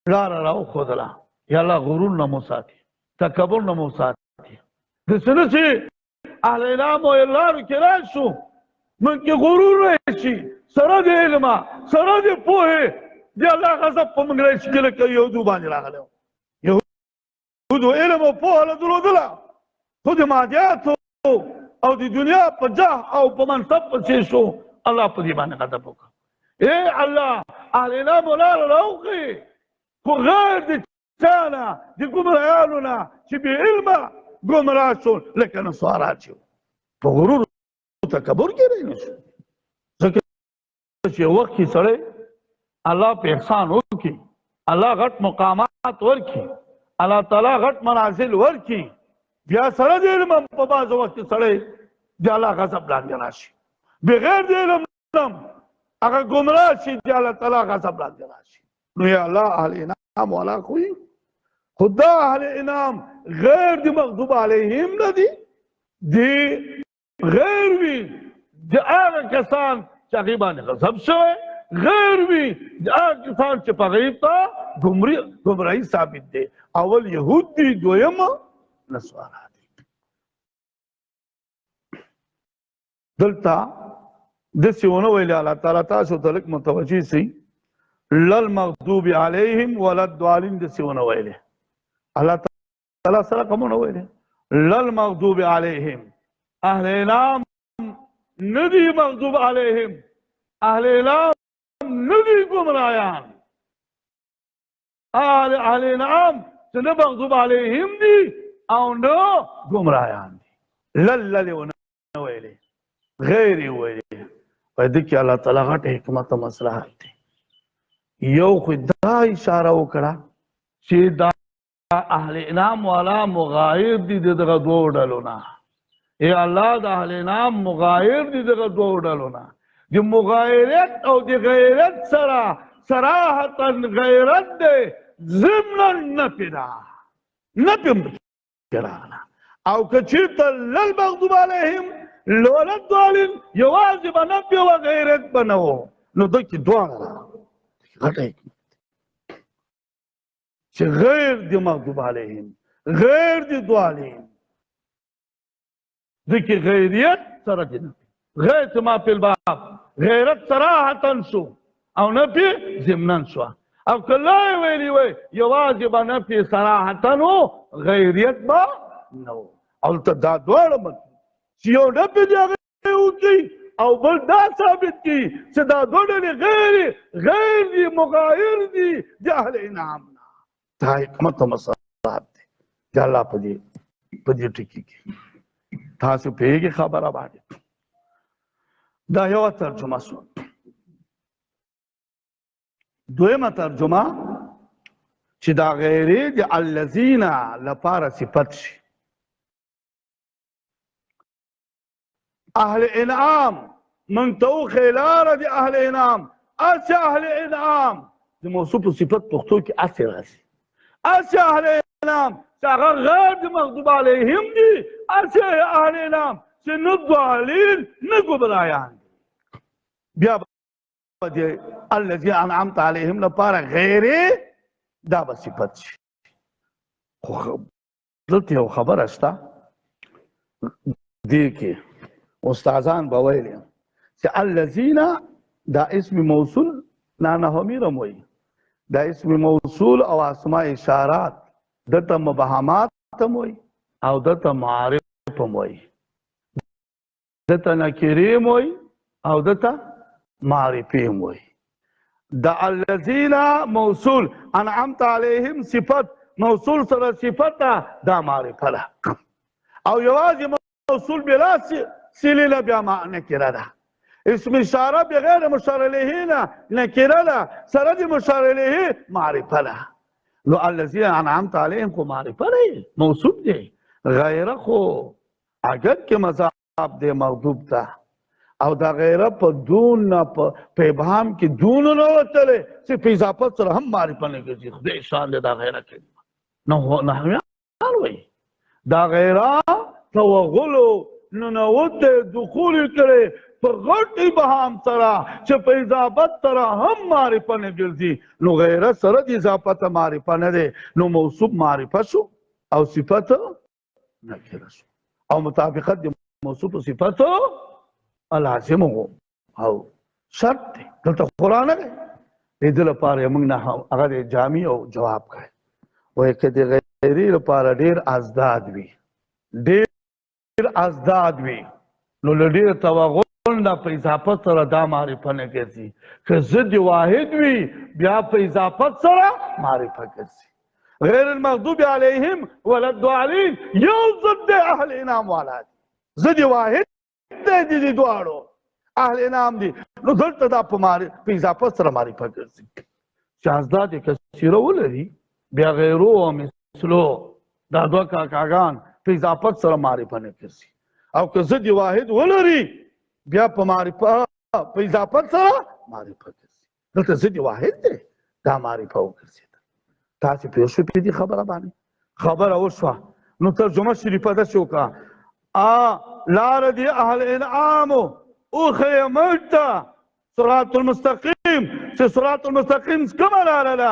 لاره راوښودله، یا الله غرور نه مو ساتي، تکبر نه مو ساتي. داسې نه چې اهل انعام او لارو کې راشو موږ کې غرور راشي، سره د علمه سره د پوهې د الله غضب په موږ راشي چې لکه یهودو باندې راغلی و. یهودو علم او پوهه له درلودله، خو د مادیاتو او د دنیا په جاه او په منصب پسې شو، الله په دې باندې غضب وکړ. ای الله اهل انعام او لاره راوښیې، خو غیر د چا نه د ګمراهیانو نه چې بې علمه ګمراه شول لکه نصارا چې په غرور او تکبر کې رهي شو. ځکه چې وخت کې سړی الله په احسان وکړي، الله غټ مقامات ورکړي، الله تعالی غټ منازل ورکړي، بیا سره د علم په بعض وخت کې سړی د الله غضب لاندې راشي، بغیر د علم هغه ګمراه شي، د الله تعالی غضب لاندې راشي. نو یا الله اهل انعام والا خوی خدا اهل انعام غیر دی مغضوب علیهم نه دی، دی غیر وی د هغه کسان چې هغې باندې غضب شوی، غیر وی د هغه کسان چې په هغې ته ګمراهي ثابت دی. اول یهود دی، دویم نصارا دی. دلته داسې ونه ویلې الله تعالی تاسو ته لږ متوجه سئ، للمغضوب علیهم ولا الضالین داسې ونه ویلې. الله تعالی سره کوم ونه ویلې للمغضوب علیهم، اهل انعام نه دي مغضوب علیهم، اهل انعام نه دي ګمراهیان، اهل انعام چې نه مغضوب علیهم دي او نه ګمراهیان دي. للې ونه ویلې، غیر یې ویلې. په دې کې الله تعالی غټ حکمت او مصلحت دی. یو خو دا اشاره وکړه چې دا اهل انعام والا مغایر دي دغه دوو ډلو نه. ای الله د اهل انعام مغایر دي دغه دوو ډلو نه. د مغایرت او د غیرت سره صراحتا غیرت دی، ضمنا نفي ده، نفي راغله. او که چېرته للمغضوب علیهم ولا الضالین یوازې به نفي و غیرت به نه و، نو دکې دواړه غټه حکمت چې غیر دی مغضوب علیهم، غیر دی ضالین، ذکر غیریت سره دی نفي، غیرت ما فی الباب غیرت صراحتا شو او نفي ضمنا شو. او که لا ویلی وی یوازې به نفي صراحتا و غیریت به نه و. هلته دا دواړه مطلب چې یو نفي دی هغه وکړي او بل دا ثابت کړي چې دا دوه ډلې غیر دي مغایر دي د اهل انعام. دا حکمت او مصلحت دی د الله په دې ټکي کې. تاسو پوهېږئ خبره باندې. دا یوه ترجمه شوه. دویمه ترجمه چې دا غیرې د الذین لپاره صفت شي. اهل انعام من تو خلاره د اهل انعام، اسې اهل انعام د موصوف صفت پښتو کې اسې راځي. اسې اهل انعام چې هغه غیر د مغضوب علیهم دي، هسې اهل انعام چې نه ضالین نه ګمراهیان دي. بیا به د الذي انعمت علیهم لپاره غیرې دا به صفت شي. خو دلته یو خبره شته دې کې استادان به ویلي چې الذین دا اسم موصول نانهمی هم وایي، دا اسم موصول او اسماء اشارات دته مبهمات هم وایي او دته معارف هم وایي، دته نکرې هم وایي او دته معرفې هم وایي. دا الذین موصول انعمت علیهم صفت موصول سره صفت دا معرفه ده، او یوازې موصول بلا صله له بیا نکره ده. اسم اشاره بغیر مشار الیه نه نکره ده، سره د مشار الیه معرفه ده. نو الذین انعمت علیهم خو معرفه دی، موصوف دی. غیره خو اگر کې مضاف دی مغضوب ته، او دا غیره په دون نه په ابهام کې دون نه وتلی چې په اضافت سره هم معرفه نه ګرځي. خدای شان دی دا غیره کلمه. نحویان وایي دا غیره توغلو ننوت دخول کړي په غټ ابهام سره چې په اضافت سره هم معرفه نه ګرځي. نو غیره سره د اضافت معرفه نه دی، نو موصوف معرفه شو او صفت نکره شو، او مطابقت د موصوف صفت لازم او شرط دی. دلته قرآن دی د دې لپاره موږ نه هغه جامع او جواب کوي. وایي که د غیرې لپاره ډېر ازداد وي، ډېر ازداد وي، نو له ډېر توغل نه په اضافت سره دا معرفه نه ګرځي. که ضد واحد وي بیا په اضافت سره معرفه ګرځي. غیر المغضوب علیهم ولا الضالین یو ضد اهل انعام والا دي، ضد واحد دی د دواړو اهل انعام دي. نو دلته دا په اضافت سره معرفه ګرځي. چې ازداد کثیره ولري بیا غیرو او مثلو دا دوه کاکاګان په اضافت سره معرفه نه ګرځي، او که ضد واحد ولري بیا په معرفه په اضافت سره معرفه ګرځي. دلته ضد واحد دی دا معرفه وګرځېده. تاسې پوه شوئ په دې خبره باندې؟ خبره وشوه. نو ترجمه شریفه داسې وکړه لاره د اهل انعامو اوښیه موږ ته صراط المستقیم، چې صراط المستقیم کومه لاره ده؟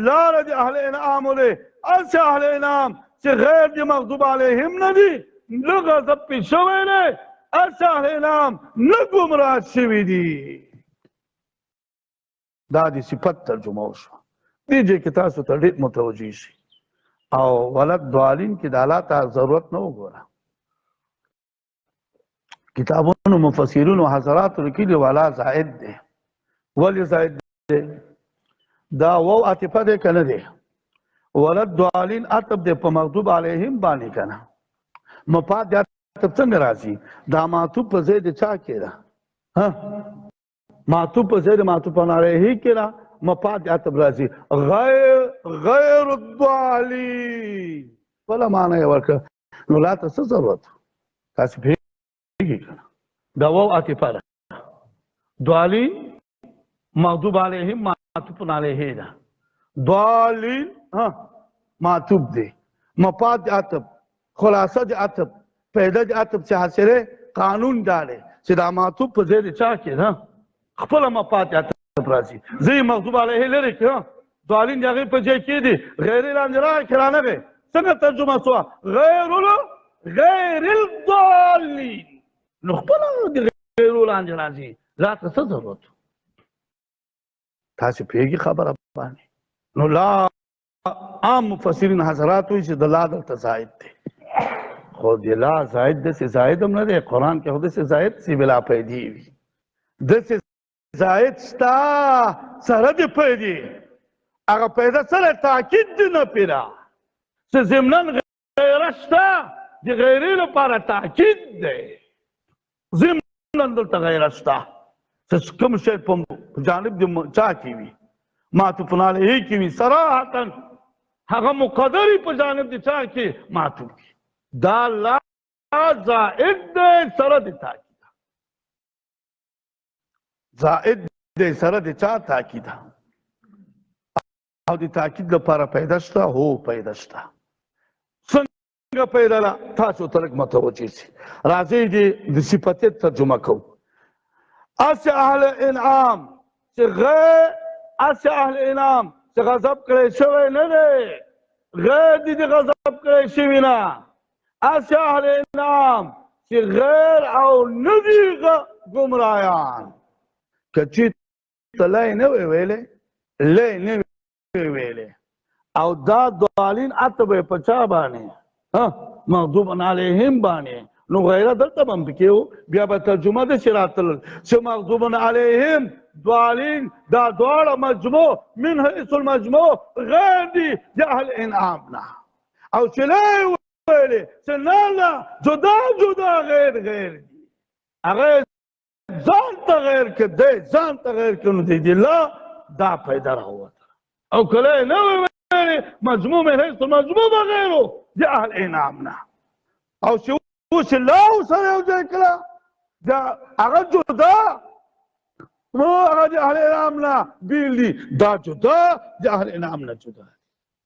لاره د اهل انعامو دی. هسې اهل انعام چې غیر د مغضوب علیهم نه دي، نه غضب پې شوی دی، هسې اهل انعام نه ګمراه شوي دي. دا د صفت ترجمه وشوه. دې ځای کې تاسو ته ډېر متوجه شي. او ولد ضالین کې د الله ته ضرورت نه وګوره. کتابونو مفسرینو حضراتو لیکلي ولا زائد دی. ولې زائد دی؟ دا واو عاطفه دی که نه دی؟ ولد ضالین عطف دی په مغضوب علیهم باندې که نه؟ مفاد د عطف څنګه راځي؟ دا معطوف په ځای د چا کې ده؟ معطوف په ځای د معطوف علیه کې ده، مفاد د عطف راځي. غیر الضالین بله معنی یې ورکړه. نو لا ته څه ضرورت؟ تاسې دا واو عاطفه ده. ضالین مغضوب علیهم معطوف علیه ده. ضالین معطوف دی. مفاد د عطف، خلاصه د عطف، پیدا د عطف چې حاصله قانون دا دی چې دا معطوف په ځای د چا کې ده؟ خپله مفاد د عطف راځي. زه مغضوب علیه لرې کړه، ضالین د هغې په ځای کې دي. غیرې لاندې راغی که رانغی څنګه ترجمه سوه؟ غیر الضالین. نو خپله د غیرو لاندې راځي، لا ته څه ضرورت؟ تاسې پوهېږي خبره باندې؟ نو لا عام مفسرین حضرات وایي چې د لا دلته زائد دی. خو د لا زائد داسې زائد هم نه دی. قرآن کې خو داسې زائد چې بلا پیدې وي. داسې زائد شته سره د پیدې، هغه پیدا سره تاکید دی نه پیدا چې ضمناً غیره شته، د غیرې لپاره تاکید دی. ضمناً دلته غیره شته چې کوم شی په جانب د چا کې وي، معطوف علیه کې وي، صراحتاً هغه مقدرې په جانب د چا کې معطوف وي. دا لا زائد دی سره د تاکید، زائد دی سره د چا تاکید، او د تاکید لپاره پیدا شته. هو پیدا شته. څنګه پیدا ده تاسو ته لږ متوجه سئ. راځئ د صفتیت ترجمه کوو. اس اهل انعام چې اس اهل انعام چې غضب کړی شوی نه دی، غیر دې غضب کړی شوي نه. اس اهل انعام چې غیر او نه دي ګمراهان. که چېرته لی نه وی ویلی، لی نه وی ویلی، او دا ضالین اته به یې په چا باندې مغضوب علیهم باندې، نو غیره دلته به هم پکې و. بیا به ترجمه داسې راتلل چې مغضوب علیهم ضالین دا دواړه مجموع من حیث المجموع غیر دي د اهل انعام نه. او چې لی ویلې چې نه نه جدا جدا غیر غیر دي، هغه ځان ته غیر که دی ځان ته غیر که نو دی لا دا پیدا راووته. او که لی نه ویلې مجموع من حیث المجموع بغیرو د اهل انعام نه. او چې اوس الله سره یو ځای کړه دا هغه جدا هغه د اهل انعام نه بیل دي، دا جدا د اهل انعام نه جدا.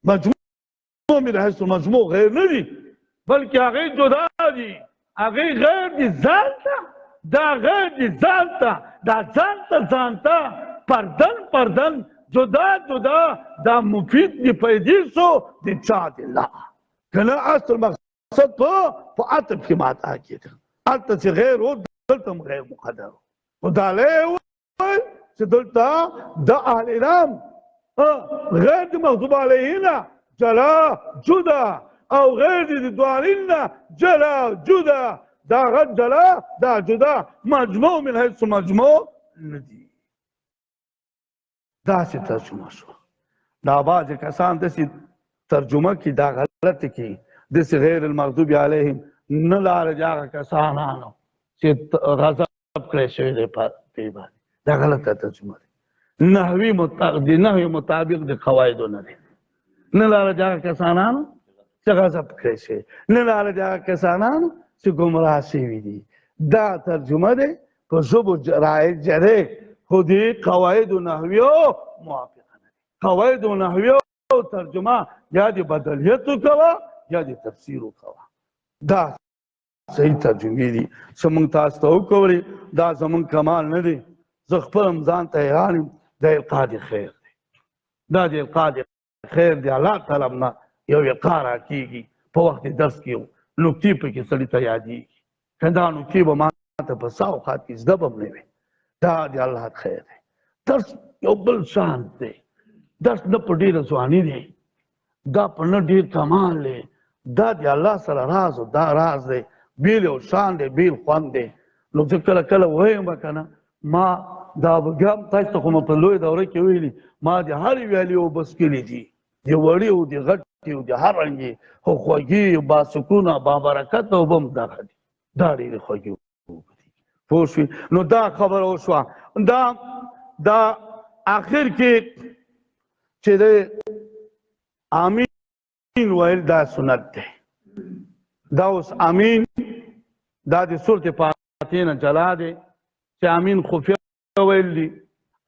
مجموع من حیث المجموع غیر نه دي بلکې هغې جدا دي، هغې غیر دي ځان ته، دا غیر دي ځان ته، دا ځان ته ځان ته پردن پردن جدا جدا. دا مفید دي پیدې سو د چا د الله که نه. اصل مقصد په عطف کې ماته کېده، هلته چې غیر و دلته هم غیر مقدر و. خو دا لی وویل چې دلته د اهل انعام غیر د مغضوب علیهم نه جلا جدا، او غیر د ضالین نه جلا جدا. دا غد جلا دا جدا مجموع من حیث مجموع نه دي. داسې ترجمه شوه. دا بعضې کسان داسې ترجمه کړي دا غلطه کړي، داسې غیر المغضوب علیهم نه لاره د هغه کسانانو چې غضب کړی شوی دی په دې باندې. دا غلطه ترجمه ده. نحوي مطابق د قواعدو نه دی. نه لاره د هغه کسانانو چې غضب کړی شوی، نه لاره د هغه کسانانو چې ګمراه شوي دي. دا ترجمه دی په ژبو جری، خو دې قواعدو نحویو موافقه نه دي. قواعدو نحویو ترجمه یا د بدلیت وکوه یا د تفسیر وکوه. دا صحیح ترجمې دي چې موږ تاسو ته وکولې. دا زموږ کمال نه دی. زه خپل هم ځان ته حیران یم. دا القا د خیر دی، دا د القا د خیر دی. الله تعالی نه یو القا راکېږي په وخت درس کې نکتې پکې سړي ته یادېږي. که دا نکتې به ما ته په سا اوقات کې زده به هم نه وي. دا د الله خیر دی. درس یو بل شان دی. درس نه په ډېره ځواني دی، دا په نه ډېر کمال دی. دا د الله سره راز و دا راز دی، بیل یو شان دی، بیل خوند دی. نو زه کله کله وایم به که نه ما دا بیا هم تاسو ته خو مې په لویه دوره کې ویلي ما د هرې ویالې اوبه څښلې دي، د وړې او د غټې او د هر رنګې، خو خوږې باسکونه بابرکته اوبه هم دغه دي. دا ډېرې خوږې اوبه دي. پوه شوې؟ نو دا خبره وشوه. دا آخر کې چې دی آمین ویل دا سنت دی. دا اوس آمین دا د سورت فاتحې نه جلا دی چې آمین خفیه ویل دي،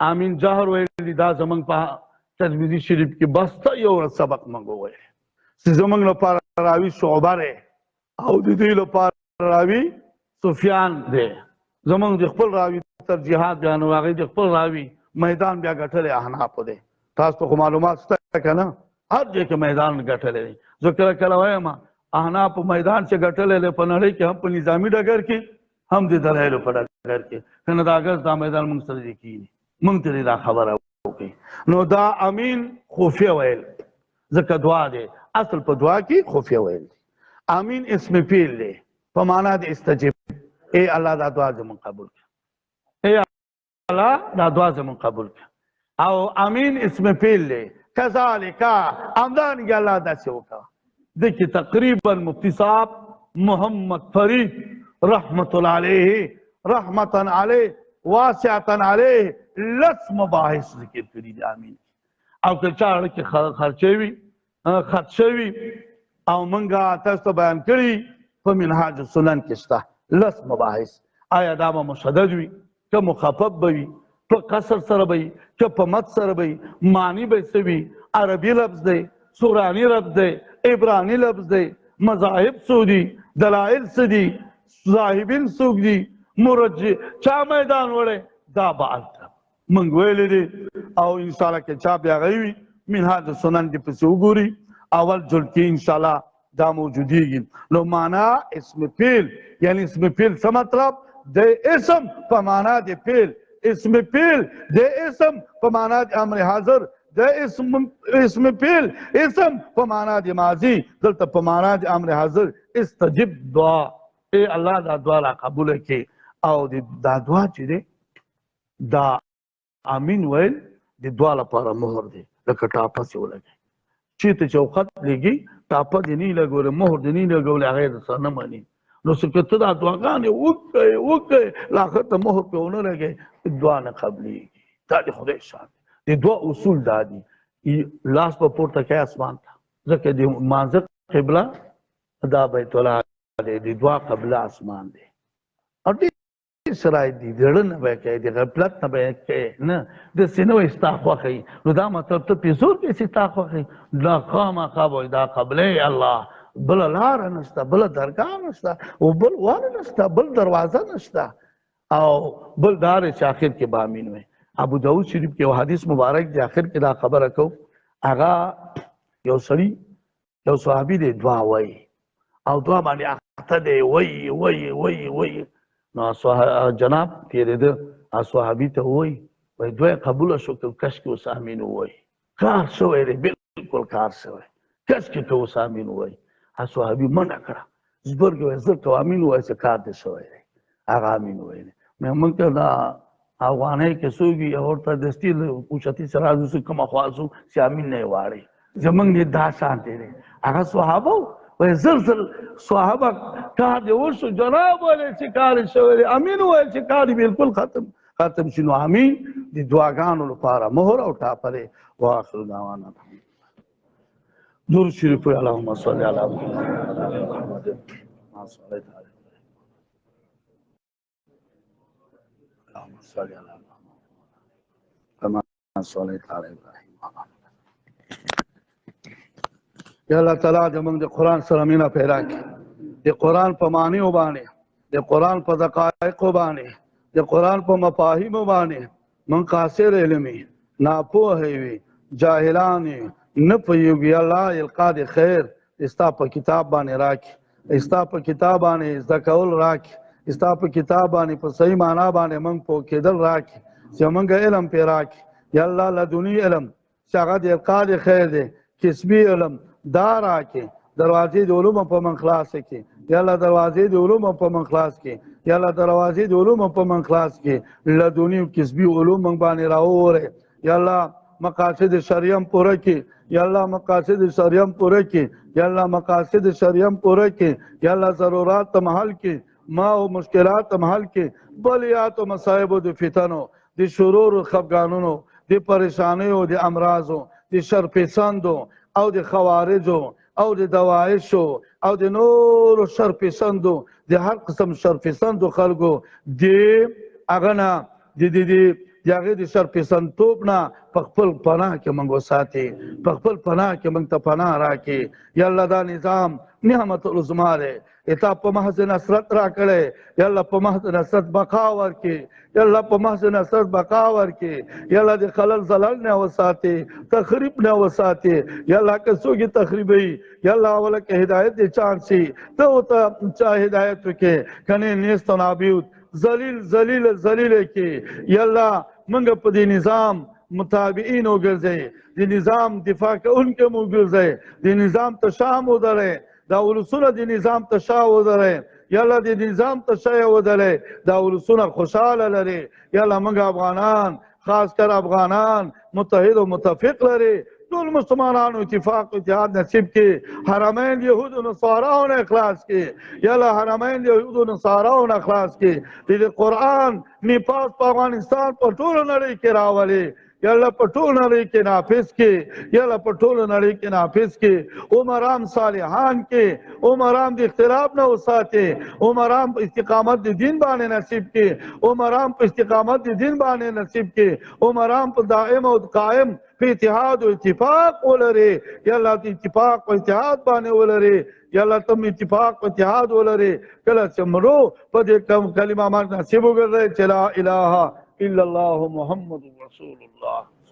آمین جهر ویل دي. دا زمونږ په ترمذي شریف کې بسته یو ورځ سبق موږ وویل چې زمونږ لپاره راوي شعبه دی او د دوی لپاره راوي سفیان دی. زمونږ د خپل راوي ترجیحات بیانو، هغې د خپل راوي میدان بیا ګټلی احنافو دی. تاسو ته خو معلومات شته که نه؟ هر ځای کې میدان ګټلی دی. زه کله کله وایم احنافو میدان چې ګټلی دی په نړۍ کې هم په نظامي ډګر کې هم د دلایلو په ډګر کې، که نه د اګست دا میدان موږ سره دی کېږي. موږ ته دا خبره وکړي. نو دا امین خفیه ویل ځکه دعا دی. اصل په دعا کې خفیه ویل دی. امین اسم فعل دی په معنا د استجب. ای الله دا دعا زموږ قبول کړه، ای الله دا دعا زموږ قبول کړه. او امین اسم فعل دی. کذالک همدارنګه الله داسې وکړه. دکې تقریبا مفتی صاحب محمد فرید رحمت الله علیه رحمتا علیه واسعتا علیه لس مباحث ذکر کړي دي امین. او که چا اړه کې خرڅ شوي او موږ تاسو ته بیان کړي په منهاج السنن کې شته لس مباحث. آیا دا به مشدد وي که مخفف به وي، په قصر سره به وي که په مد سره به وي، معنی به څه وي، عربي لفظ دی، سوراني لفظ دی، عبراني لفظ دی، مذاهب څو دي، دلائل څه دي، صاحبین څوک دي، مرجح چا میدان وړی، دا به هلته موږ ویلي دي. او انشاءالله که چا بیا غوي منهاج سنن دې پسې وګوري، اول جلد کې انشاءالله دا موجودیږي. نو معنا اسم فعل، یعنی اسم فعل څه مطلب؟ د اسم په معنا د فعل، اسم فعل د اسم په معنا د امر حاضر، د اسم فعل اسم په معنا د ماضي، دلته په معنا د امر حاضر. استجب دعا، ای الله دا دعا را قبول کړي. او دا دعا چې دی دا امین ویل د دعا لپاره مهر دی، لکه ټاپه سې ولګي، چېرته چې خط لګي ټاپه دې نه لګولې، مهر دې نه لګولې، هغه یې درسره نه مني. نو څه که ته دا دعاګانې وکړې لا ښه ته مهر پرې ونه لګوې، دعا نه قبلېږي. دا د خدای شان دی. د دعا اصول دا دي، لاس به پورته کوې اسمان ته، ځکه د مانځه قبله دا بیت الله دی، د دعا قبله اسمان دی. او ډېر سرای دي، د زړه نه به یې کوې، د غفلت نه به یې کوې، نه داسې نه وایي ستا خوښه وي. نو دا مطلب ته پې زور کوې چې ستا خوښه وي، دا خامخا به وایي دا قبله الله، بله لاره نشته، بله درګاه نشته، او بل ور نشته، بل دروازه نشته. او بل دا دی چې آخر کې به امین وایي. ابو داود شریف کې یو حدیث مبارک دی، آخر کې دا خبره کو، هغه یو سړي یو صحابي دی دعا وایي، او دعا باندې اخته دی، وایي وایي وایي وایي. نو جناب تېرېده، صحابي ته وایي دعا یې قبوله شو که کشکې اوس امین ووایي، کار شوی دی، بلکل کار شوی، کشکې که اوس امین ووایي. صحابي منډه کړه، زبرګې وایي زر که امین ووایي چې کار دې شوی دی، هغه امین وویلی. موږ ته دا افغانۍ کې څوک وي ورته دستي اوچتي سره راځو کومه خوا ځو چې امین نه یې واړئ، زموږ نه دا شان دی. هغه صحابه وایي زر زر صحابه کار دې وشو، جناب ویلی چې کار یې شوی دی، امین وویل چې کار یې بلکل ختم شي. نو امین د دعاګانو لپاره مهر او ټاپه دی. واخر دعوانا درود شریف وایي اللهم صل علی محمد ما صلیت علی اللهم صل علی محمد كما صلیت علی ابراهیم. یا الله تعالی د موږ د قرآن سره مینه پیدا کړي، د قرآن په معنیو باندې، د قرآن په دقایقو باندې، د قرآن په مفاهیمو باندې موږ قاصر علم وي، ناپوهه وي، جاهلان وي، نه پوهېږو. یا الله القا د خیر ستا په کتاب باندې راکړي، ستا په کتاب باندې زده کول راکړي، ستا په کتاب باندې په صحیح معنا باندې موږ پوه کېدل راکړي، چې موږ علم پرې راکړي. یا الله لدني علم چې هغه د القا د خیر دی، کسبي علم دا راکې، دروازې د علومو په من خلاص کړي. یا الله دروازې د علومو په من خلاص کړي، یا الله دروازې د علومو په من خلاص کړي، لدني او کسبي علوم موږ باندې راوورې. یا الله مقاصد شریعه پوره کړي، یا الله مقاصد شریعه پوره کړي، یا الله مقاصد شریعه پوره کړي، یا الله ضرورات ته محل کړي، ما او مشکلات ته محل کړي، بلیات او مصائب د فتنو، د شرور او خفګانونو، د پریشانیو، د امراضو، د شرپسندو او د خوارجو او د دوایشو او د نورو شرپسندو، د هر قسم شرپسندو خلکو د هغه نه د هغې د شرپسندتوب نه په خپل پناه کې موږ وساتې، په خپل پناه کې موږ ته پناه راکړې. یا الله دا نظام نعمت العظما دی، تا په محض نصرت راکړی. یا الله په محض نصرت بقا ورکړې، یا الله په محض نصرت بقا ورکړې. یا الله د خلل زلل نه وساتې، تخریب نه وساتې. یا الله که څوک یې تخریبوي، یا الله اوله که هدایت دې چانس شي ته ورته چا هدایت وکړې، که نه نیست و نابود ذلیل ذلیل ذلیل کې. یا الله موږ په دې نظام متابعین وګرځئ، د نظام دفاع کوونکي مو وګرځئ، د نظام ته شا ودرئ، دا ولسونه د نظام ته شا ودرئ. یا الله د نظام ته شا ودرئ، دا ولسونه خوشحاله لري. یا الله موږ افغانان، خاص کر افغانان متحد و متفق لري، ټول مسلمانانو اتفاق و اتحاد نصیب کړي، حرمین یهود و نصاراو نه اخلاص کړي. یا الله حرمین یهود و نصاراو نه اخلاص کړي، د قرآن نفاذ په افغانستان په ټوله نړۍ کې راولي. یا الله په ټول نړۍ کې نافذ کړي، یا الله په ټول نړۍ کې نافذ کړي. عمران صالحان کې عمران د اختلاف نه وساتي، عمران په استقامت د دین باندې نصیب کړي، عمران په استقامت د دین باندې نصیب کړي، عمران په دائم او قائم په اتحاد او اتفاق ولري یا الله ته اتفاق او اتحاد باندې ولري یا الله ته اتفاق او اتحاد ولري کله چې مرو په دې کلمه باندې نصیب وګرځي چې لا اله الا الله محمد رسول الله